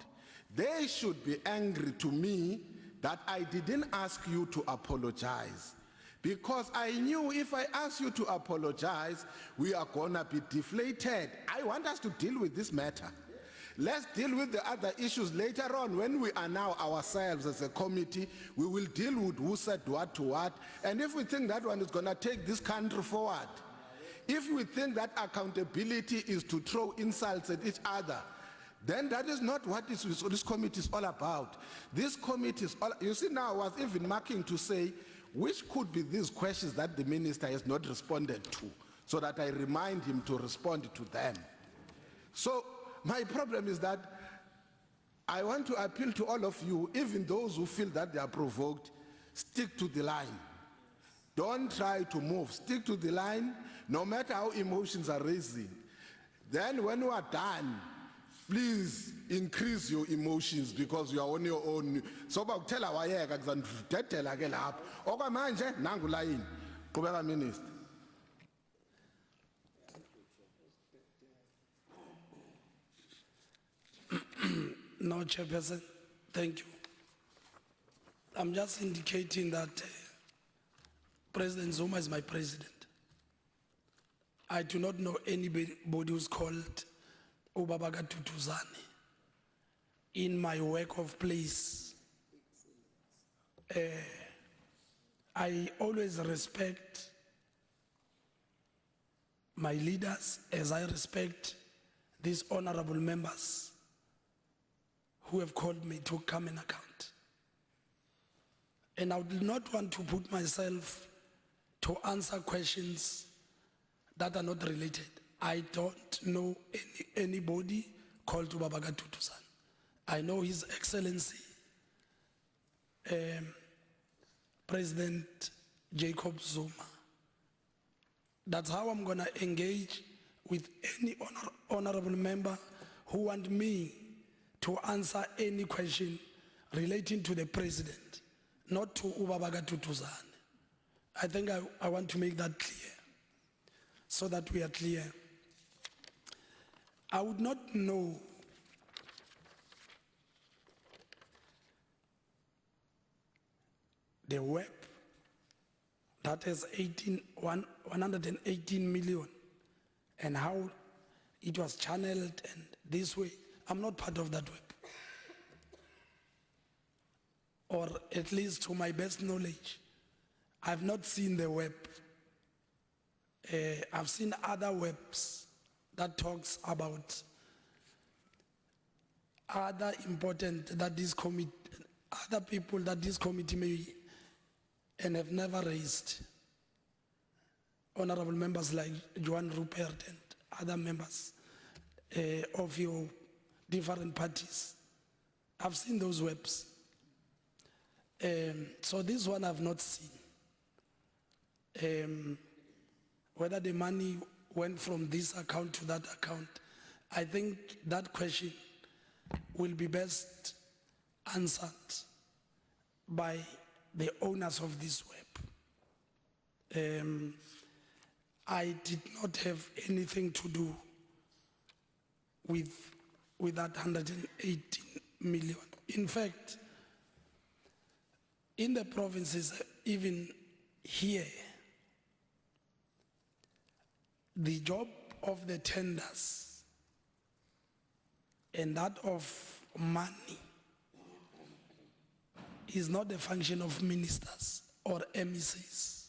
They should be angry to me that I didn't ask you to apologize. Because I knew if I ask you to apologize, we are gonna be deflated. I want us to deal with this matter. Let's deal with the other issues later on when we are now ourselves as a committee. We will deal with who said what to what. And if we think that one is gonna take this country forward, if we think that accountability is to throw insults at each other, then that is not what this committee is all about. This committee is all, you see now I was even marking to say, which could be these questions that the minister has not responded to, so that I remind him to respond to them. So my problem is that I want to appeal to all of you, even those who feel that they are provoked, stick to the line. Don't try to move, stick to the line, no matter how emotions are raising. Then when you are done, please increase your emotions because you are on your own. So bakutela wayeka kuzandidedela ke lapho. Okwamanje nangu line. Qhubeka minister. no, Chairperson, thank you. I'm just indicating that President Zuma is my president. I do not know anybody who's called Ubabaga Tutuzane in my work of place. I always respect my leaders as I respect these honorable members who have called me to come and account. And I would not want to put myself to answer questions that are not related. I don't know anybody called Ubabaga Tutuzane. I know His Excellency, President Jacob Zuma. That's how I'm gonna engage with any honorable member who want me to answer any question relating to the president, not to Ubabaga Tutuzane. I think I want to make that clear, so that we are clear. I would not know the web that has 118 million and how it was channeled and this way. I'm not part of that web. Or at least to my best knowledge, I've not seen the web. I've seen other webs that talks about other important that this committee, other people that this committee may and have never raised. Honorable members like Zwane Rupert and other members of your different parties. I've seen those webs. So this one I've not seen. Whether the money went from this account to that account, I think that question will be best answered by the owners of this web. I did not have anything to do with that 118 million. In fact, in the provinces, even here, the job of the tenders and that of money is not a function of ministers or MECs.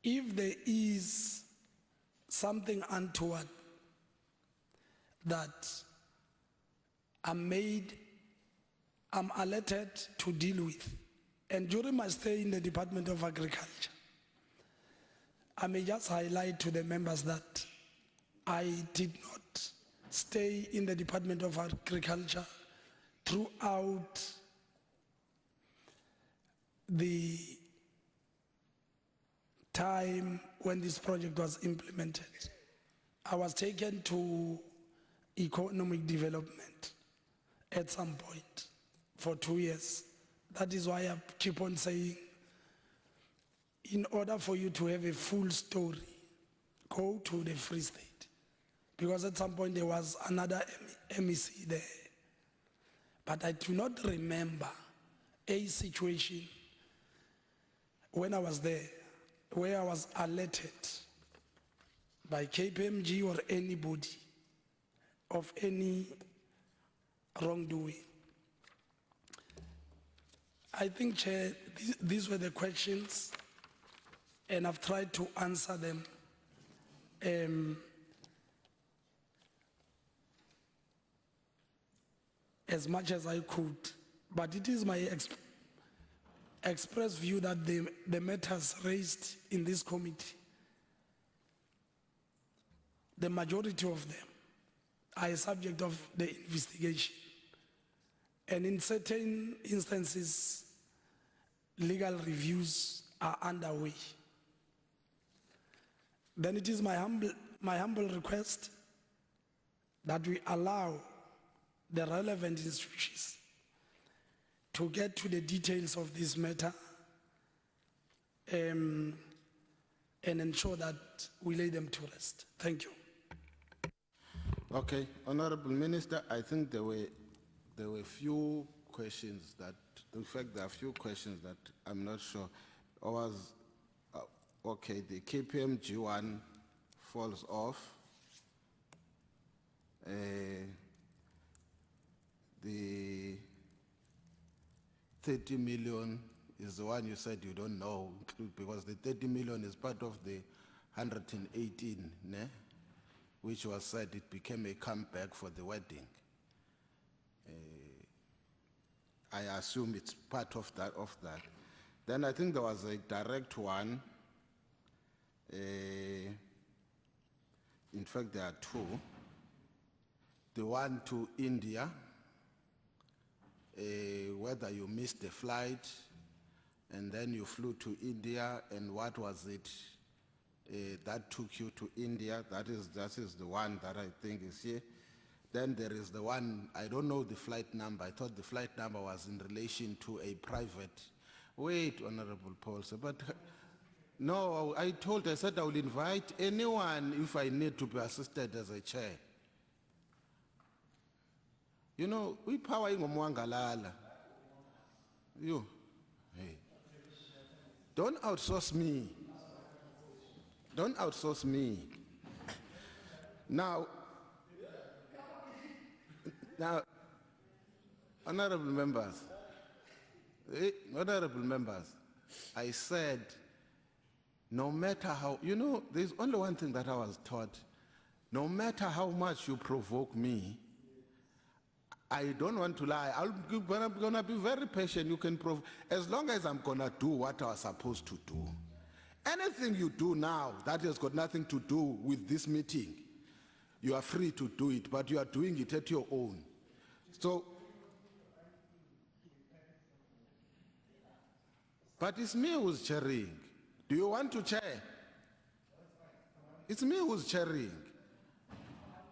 If there is something untoward that I'm alerted to deal with, and during my stay in the Department of Agriculture, I may just highlight to the members that I did not stay in the Department of Agriculture throughout the time when this project was implemented. I was taken to economic development at some point for 2 years. That is why I keep on saying, in order for you to have a full story, go to the Free State. Because at some point there was another MEC there. But I do not remember a situation when I was there where I was alerted by KPMG or anybody of any wrongdoing. I think, Chair, these were the questions, and I've tried to answer them as much as I could. But it is my express view that the matters raised in this committee, the majority of them are a subject of the investigation. And in certain instances, legal reviews are underway. Then it is my humble request that we allow the relevant institutions to get to the details of this matter and ensure that we lay them to rest. Thank you. Okay, Honorable Minister, I think there were few questions that, in fact, there are few questions that I'm not sure. Okay, the KPMG one falls off. The 30 million is the one you said you don't know, because the 30 million is part of the 118, ne? Which was said it became a comeback for the wedding. I assume it's part of that. Then I think there was a direct one. In fact, there are two. The one to India, whether you missed the flight and then you flew to India, and what was it that took you to India? That is the one that I think is here. Then there is the one, I don't know the flight number. I thought the flight number was in relation to a private. Wait, Honorable Paul, but no, I said I will invite anyone if I need to be assisted as a chair. You know, we power in Omwangalala. You, hey, don't outsource me. Don't outsource me. Now, honorable members, I said, no matter how, you know, there's only one thing that I was taught. No matter how much you provoke me, I don't want to lie. I'm gonna be very patient. You can as long as I'm gonna do what I was supposed to do. Anything you do now that has got nothing to do with this meeting, you are free to do it, but you are doing it at your own. So, but it's me who's chairing. Do you want to chair? It's me who's chairing.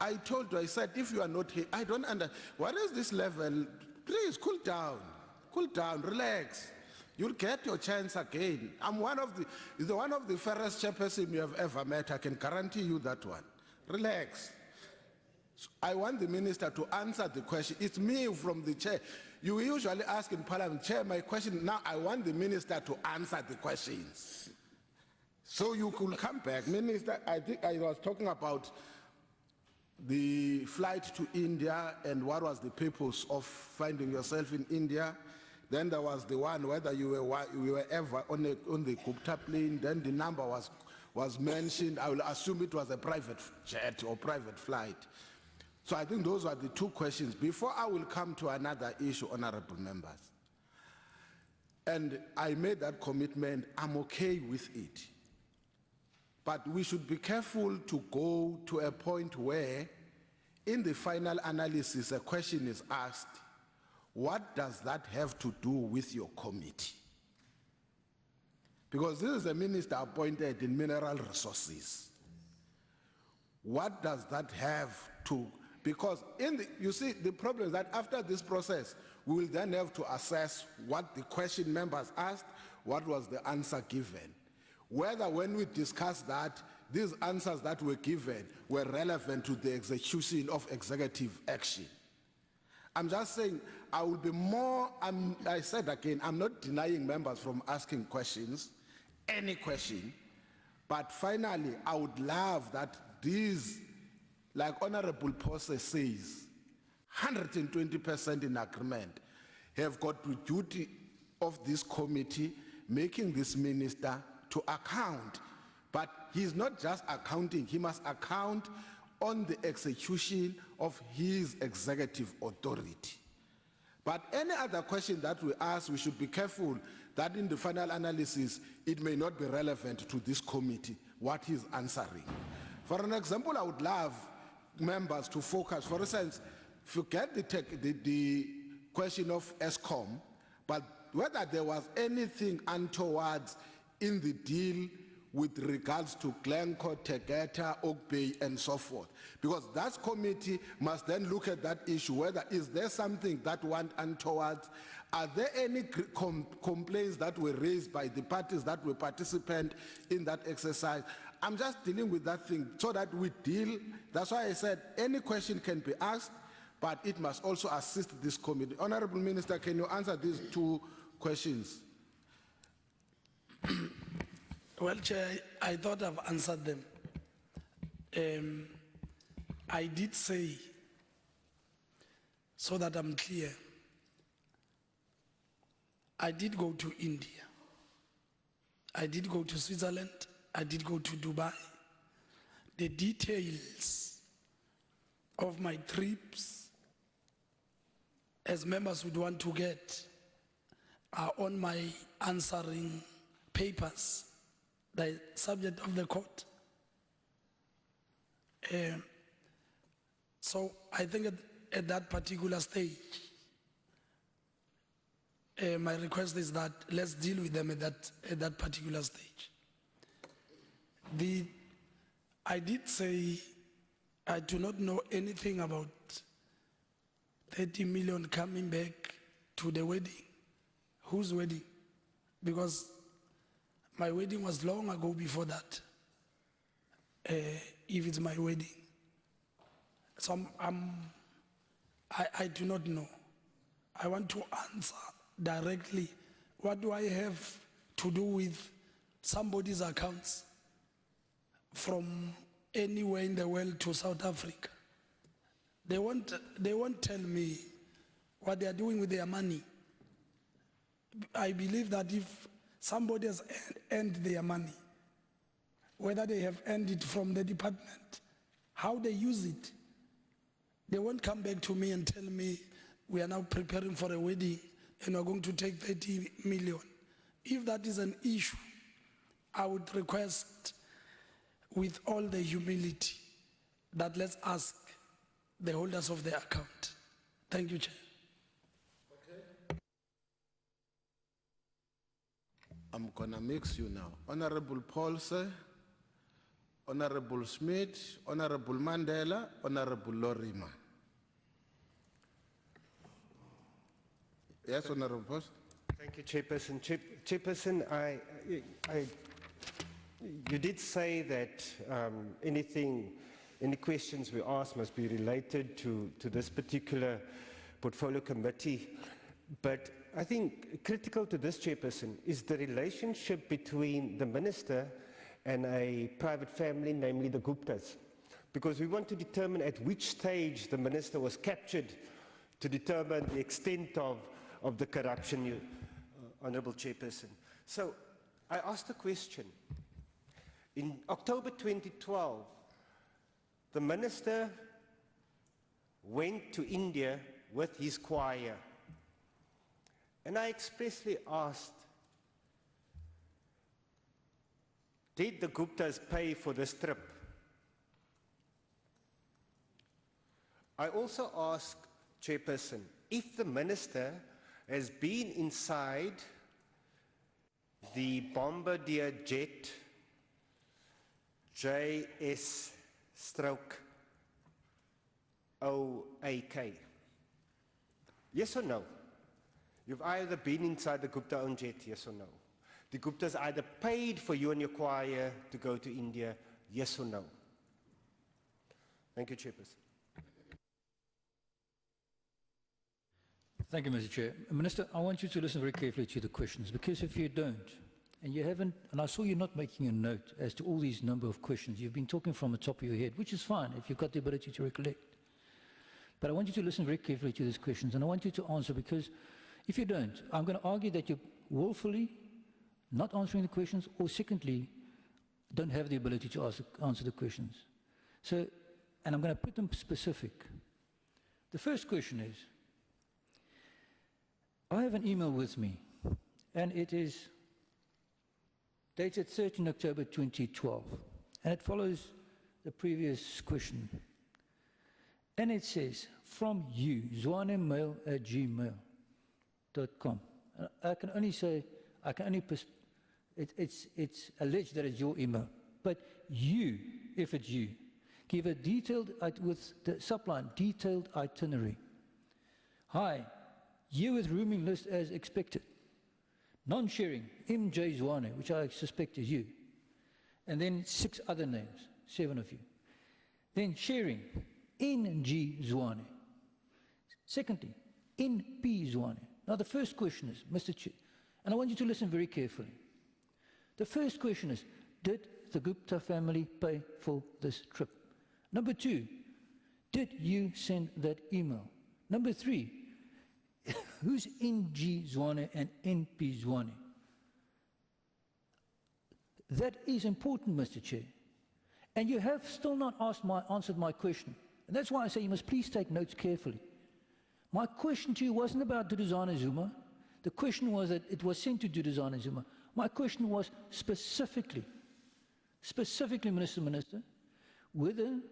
I told you, I said, if you are not here, I don't understand. What is this level? Please, cool down, relax. You'll get your chance again. I'm one of the fairest chairperson you have ever met. I can guarantee you that one. Relax. I want the minister to answer the question. It's me from the chair. You usually ask in Parliament, Chair, my question, now I want the minister to answer the questions. So you could come back. Minister, I think I was talking about the flight to India and what was the purpose of finding yourself in India. Then there was the one whether you were ever on the Gupta plane. Then the number was mentioned. I will assume it was a private jet or private flight. So I think those are the two questions. Before I will come to another issue, honorable members, and I made that commitment, I'm okay with it. But we should be careful to go to a point where, in the final analysis, a question is asked, what does that have to do with your committee? Because this is a minister appointed in mineral resources. What does that have to, because you see, the problem is that after this process, we will then have to assess what the question members asked, what was the answer given. Whether when we discuss that, these answers that were given were relevant to the execution of executive action. I'm just saying, I will be more, I said again, I'm not denying members from asking questions, any question, but finally, I would love that these, like Honorable Pose says, 120% in agreement, have got the duty of this committee making this minister to account. But he's not just accounting, he must account on the execution of his executive authority. But any other question that we ask, we should be careful that in the final analysis, it may not be relevant to this committee, what he's answering. For an example, I would love members to focus, for instance, forget the question of ESCOM, but whether there was anything untoward in the deal with regards to Glencore, Tegeta, Oak Bay, and so forth. Because that committee must then look at that issue, whether is there something that went untoward, are there any complaints that were raised by the parties that were participant in that exercise. I'm just dealing with that thing so that we deal, that's why I said any question can be asked, but it must also assist this committee. Honorable Minister, can you answer these two questions? Well, Chair, I thought I've answered them. I did say, so that I'm clear, I did go to India. I did go to Switzerland. I did go to Dubai. The details of my trips, as members would want to get, are on my answering papers, the subject of the court. So I think at that particular stage, my request is that let's deal with them at that particular stage. I did say I do not know anything about 30 million coming back to the wedding. Whose wedding? Because my wedding was long ago before that, if it's my wedding. So I do not know. I want to answer directly. What do I have to do with somebody's accounts from anywhere in the world to South Africa? They won't tell me what they are doing with their money. I believe that if somebody has earned their money, whether they have earned it from the department, how they use it, they won't come back to me and tell me we are now preparing for a wedding and we're going to take 30 million. If that is an issue, I would request with all the humility that let's ask the holders of the account. Thank you, Chair. I'm gonna mix you now. Honorable Paulse, Honorable Smith, Honorable Mandela, Honorable Lorima. Yes, Honorable Paulse. Thank you, Chairperson. Chairperson, you did say that any questions we ask must be related to this particular portfolio committee. But I think critical to this, Chairperson, is the relationship between the Minister and a private family, namely the Guptas. Because we want to determine at which stage the Minister was captured to determine the extent of the corruption, Honourable Chairperson. So I asked a question. In October 2012, the Minister went to India with his choir. And I expressly asked, did the Guptas pay for this trip? I also asked, Chairperson, if the Minister has been inside the Bombardier jet JS/OAK. Yes or no? You've either been inside the Gupta-owned jet, yes or no? The Guptas either paid for you and your choir to go to India, yes or no? Thank you, Chairperson. Thank you, Mr. Chair. Minister, I want you to listen very carefully to the questions, because if you don't, and you haven't, and I saw you not making a note as to all these number of questions, you've been talking from the top of your head, which is fine if you've got the ability to recollect. But I want you to listen very carefully to these questions, and I want you to answer, because if you don't, I'm going to argue that you're willfully not answering the questions, or secondly, don't have the ability to answer the questions. So, and I'm going to put them specific. The first question is, I have an email with me, and it is dated 13 October 2012, and it follows the previous question. And it says, from you, zwanemail@gmail.com. I can only say, it's alleged that it's your email, but you, if it's you, give a detailed, with the subline, detailed itinerary. Hi, year with rooming list as expected. Non-sharing, MJ Zwane, which I suspect is you. And then 6 other names, 7 of you. Then sharing, NG Zwane. Secondly, NP Zwane. Now the first question is, Mr. Chair, and I want you to listen very carefully. The first question is, did the Gupta family pay for this trip? Number 2, did you send that email? Number 3, who's NG Zwane and NP Zwane? That is important, Mr. Chair. And you have still not answered my question. And that's why I say you must please take notes carefully. My question to you wasn't about Duduzane Zuma. The question was that it was sent to Duduzane Zuma. My question was specifically, Minister, whether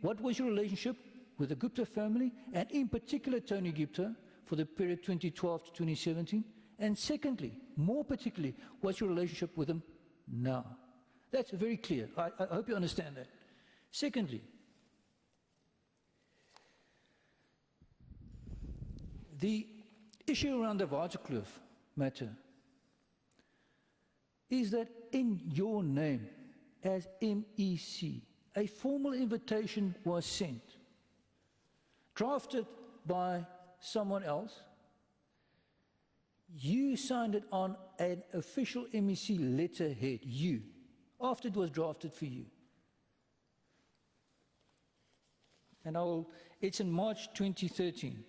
what was your relationship with the Gupta family, and in particular Tony Gupta, for the period 2012 to 2017, and secondly, more particularly, what's your relationship with him now? That's very clear. I hope you understand that. Secondly, the issue around the Waterkloof matter is that in your name as MEC, a formal invitation was sent, drafted by someone else. You signed it on an official MEC letterhead, you, after it was drafted for you. And it's in March 2013.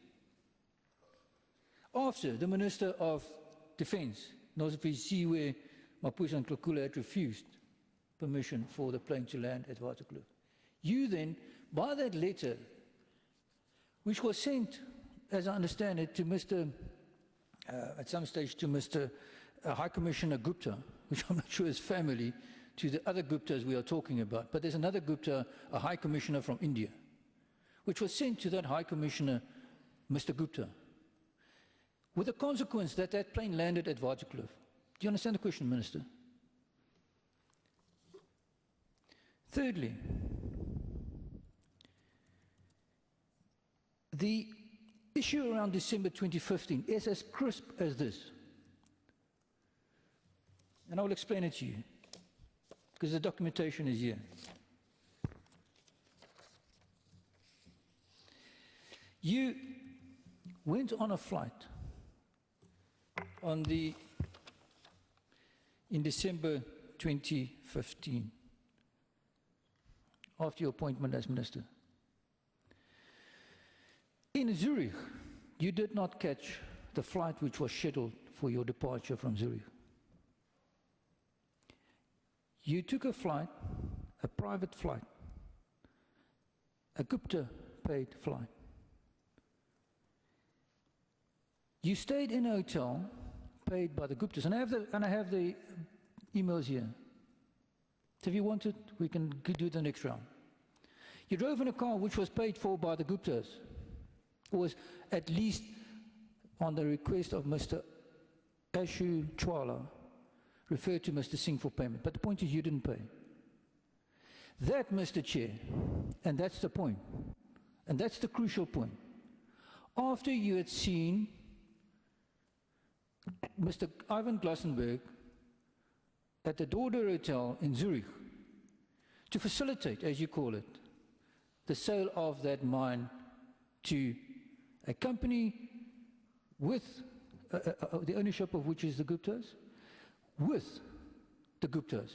After the Minister of Defence, Nozipisiwe Mapusa Ntlokula, had refused permission for the plane to land at Waterkloof. You then, by that letter, which was sent, as I understand it, to at some stage to Mr. High Commissioner Gupta, which I'm not sure is family to the other Guptas we are talking about, but there's another Gupta, a High Commissioner from India, which was sent to that High Commissioner, Mr. Gupta, with the consequence that that plane landed at Waterkloof. Do you understand the question, Minister? Thirdly, the issue around December 2015 is as crisp as this. And I will explain it to you, because the documentation is here. You went on a flight in December 2015, after your appointment as minister. In Zurich, you did not catch the flight which was scheduled for your departure from Zurich. You took a flight, a private flight, a Gupta paid flight. You stayed in a hotel paid by the Guptas, and I have the emails here. So if you want it, we can do the next round. You drove in a car which was paid for by the Guptas, or was at least on the request of Mr. Ashu Chwala, referred to Mr. Singh for payment. But the point is you didn't pay. That, Mr. Chair, and that's the point, and that's the crucial point. After you had seen Mr. Ivan Glassenberg at the Dorder Hotel in Zurich to facilitate, as you call it, the sale of that mine to a company with the ownership of which is the Guptas, with the Guptas.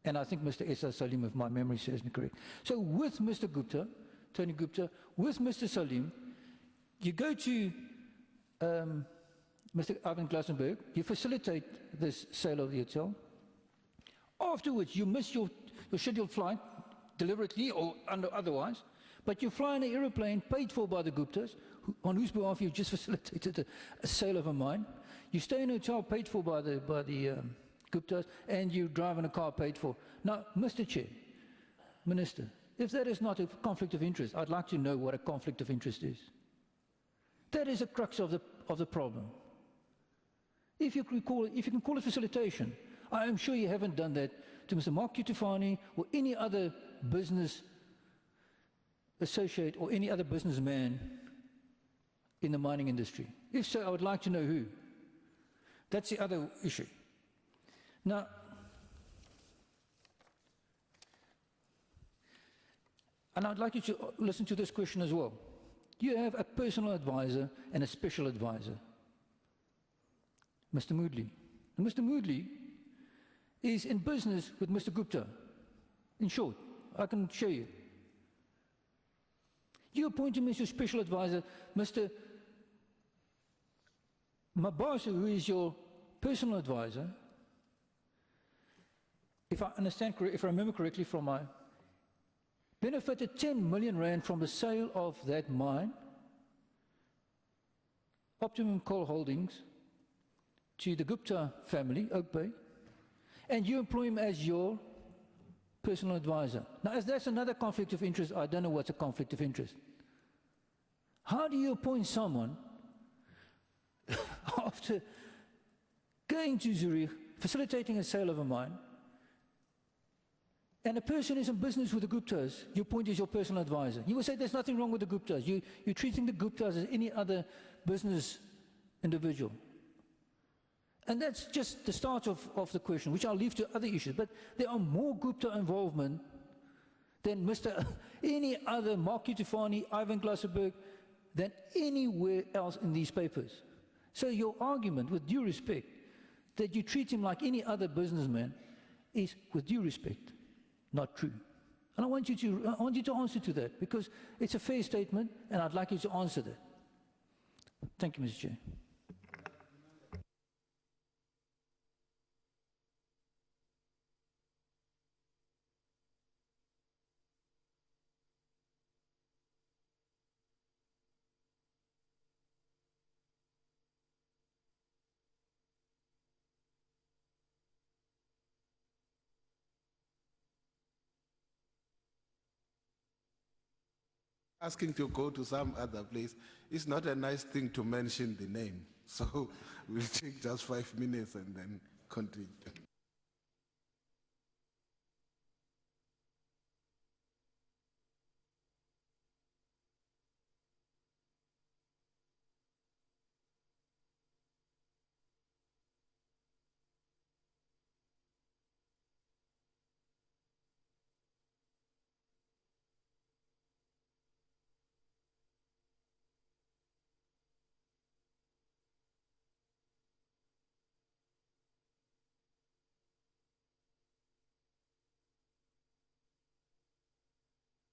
And I think Mr. S.R. Salim, if my memory serves me correct. So with Mr. Gupta, Tony Gupta, with Mr. Salim, you go to Mr. Ivan Glassenberg, you facilitate this sale of the hotel. Afterwards, you miss your scheduled flight, deliberately or otherwise, but you fly in an aeroplane paid for by the Guptas, on whose behalf you just facilitated a sale of a mine. You stay in a hotel paid for by the Guptas, and you drive in a car paid for. Now, Mr. Chair, Minister, if that is not a conflict of interest, I'd like to know what a conflict of interest is. That is the crux of the problem. If you can call it facilitation, I am sure you haven't done that to Mr. Mark Cutufani or any other business associate or any other businessman in the mining industry. If so, I would like to know who. That's the other issue. Now, and I'd like you to listen to this question as well. You have a personal advisor and a special advisor, Mr. Moodley. And Mr. Moodley is in business with Mr. Gupta. In short, I can show you. You appoint him as your special advisor, Mr. Mabaso, who is your personal advisor. If I remember correctly from my, benefited 10 million rand from the sale of that mine, Optimum Coal Holdings, to the Gupta family, Oak Bay, and you employ him as your personal advisor. Now, as that's another conflict of interest, I don't know what's a conflict of interest. How do you appoint someone after going to Zurich, facilitating a sale of a mine, and a person is in business with the Guptas, you appoint as your personal advisor? You will say there's nothing wrong with the Guptas. You're treating the Guptas as any other business individual. And that's just the start of the question, which I'll leave to other issues. But there are more Gupta involvement than any other Mark Cutufani, Ivan Glassenberg, than anywhere else in these papers. So your argument, with due respect, that you treat him like any other businessman is, with due respect, not true. And I want you to answer to that, because it's a fair statement, and I'd like you to answer that. Thank you, Mr. Chair. Asking to go to some other place is not a nice thing to mention the name. So we'll take just 5 minutes and then continue.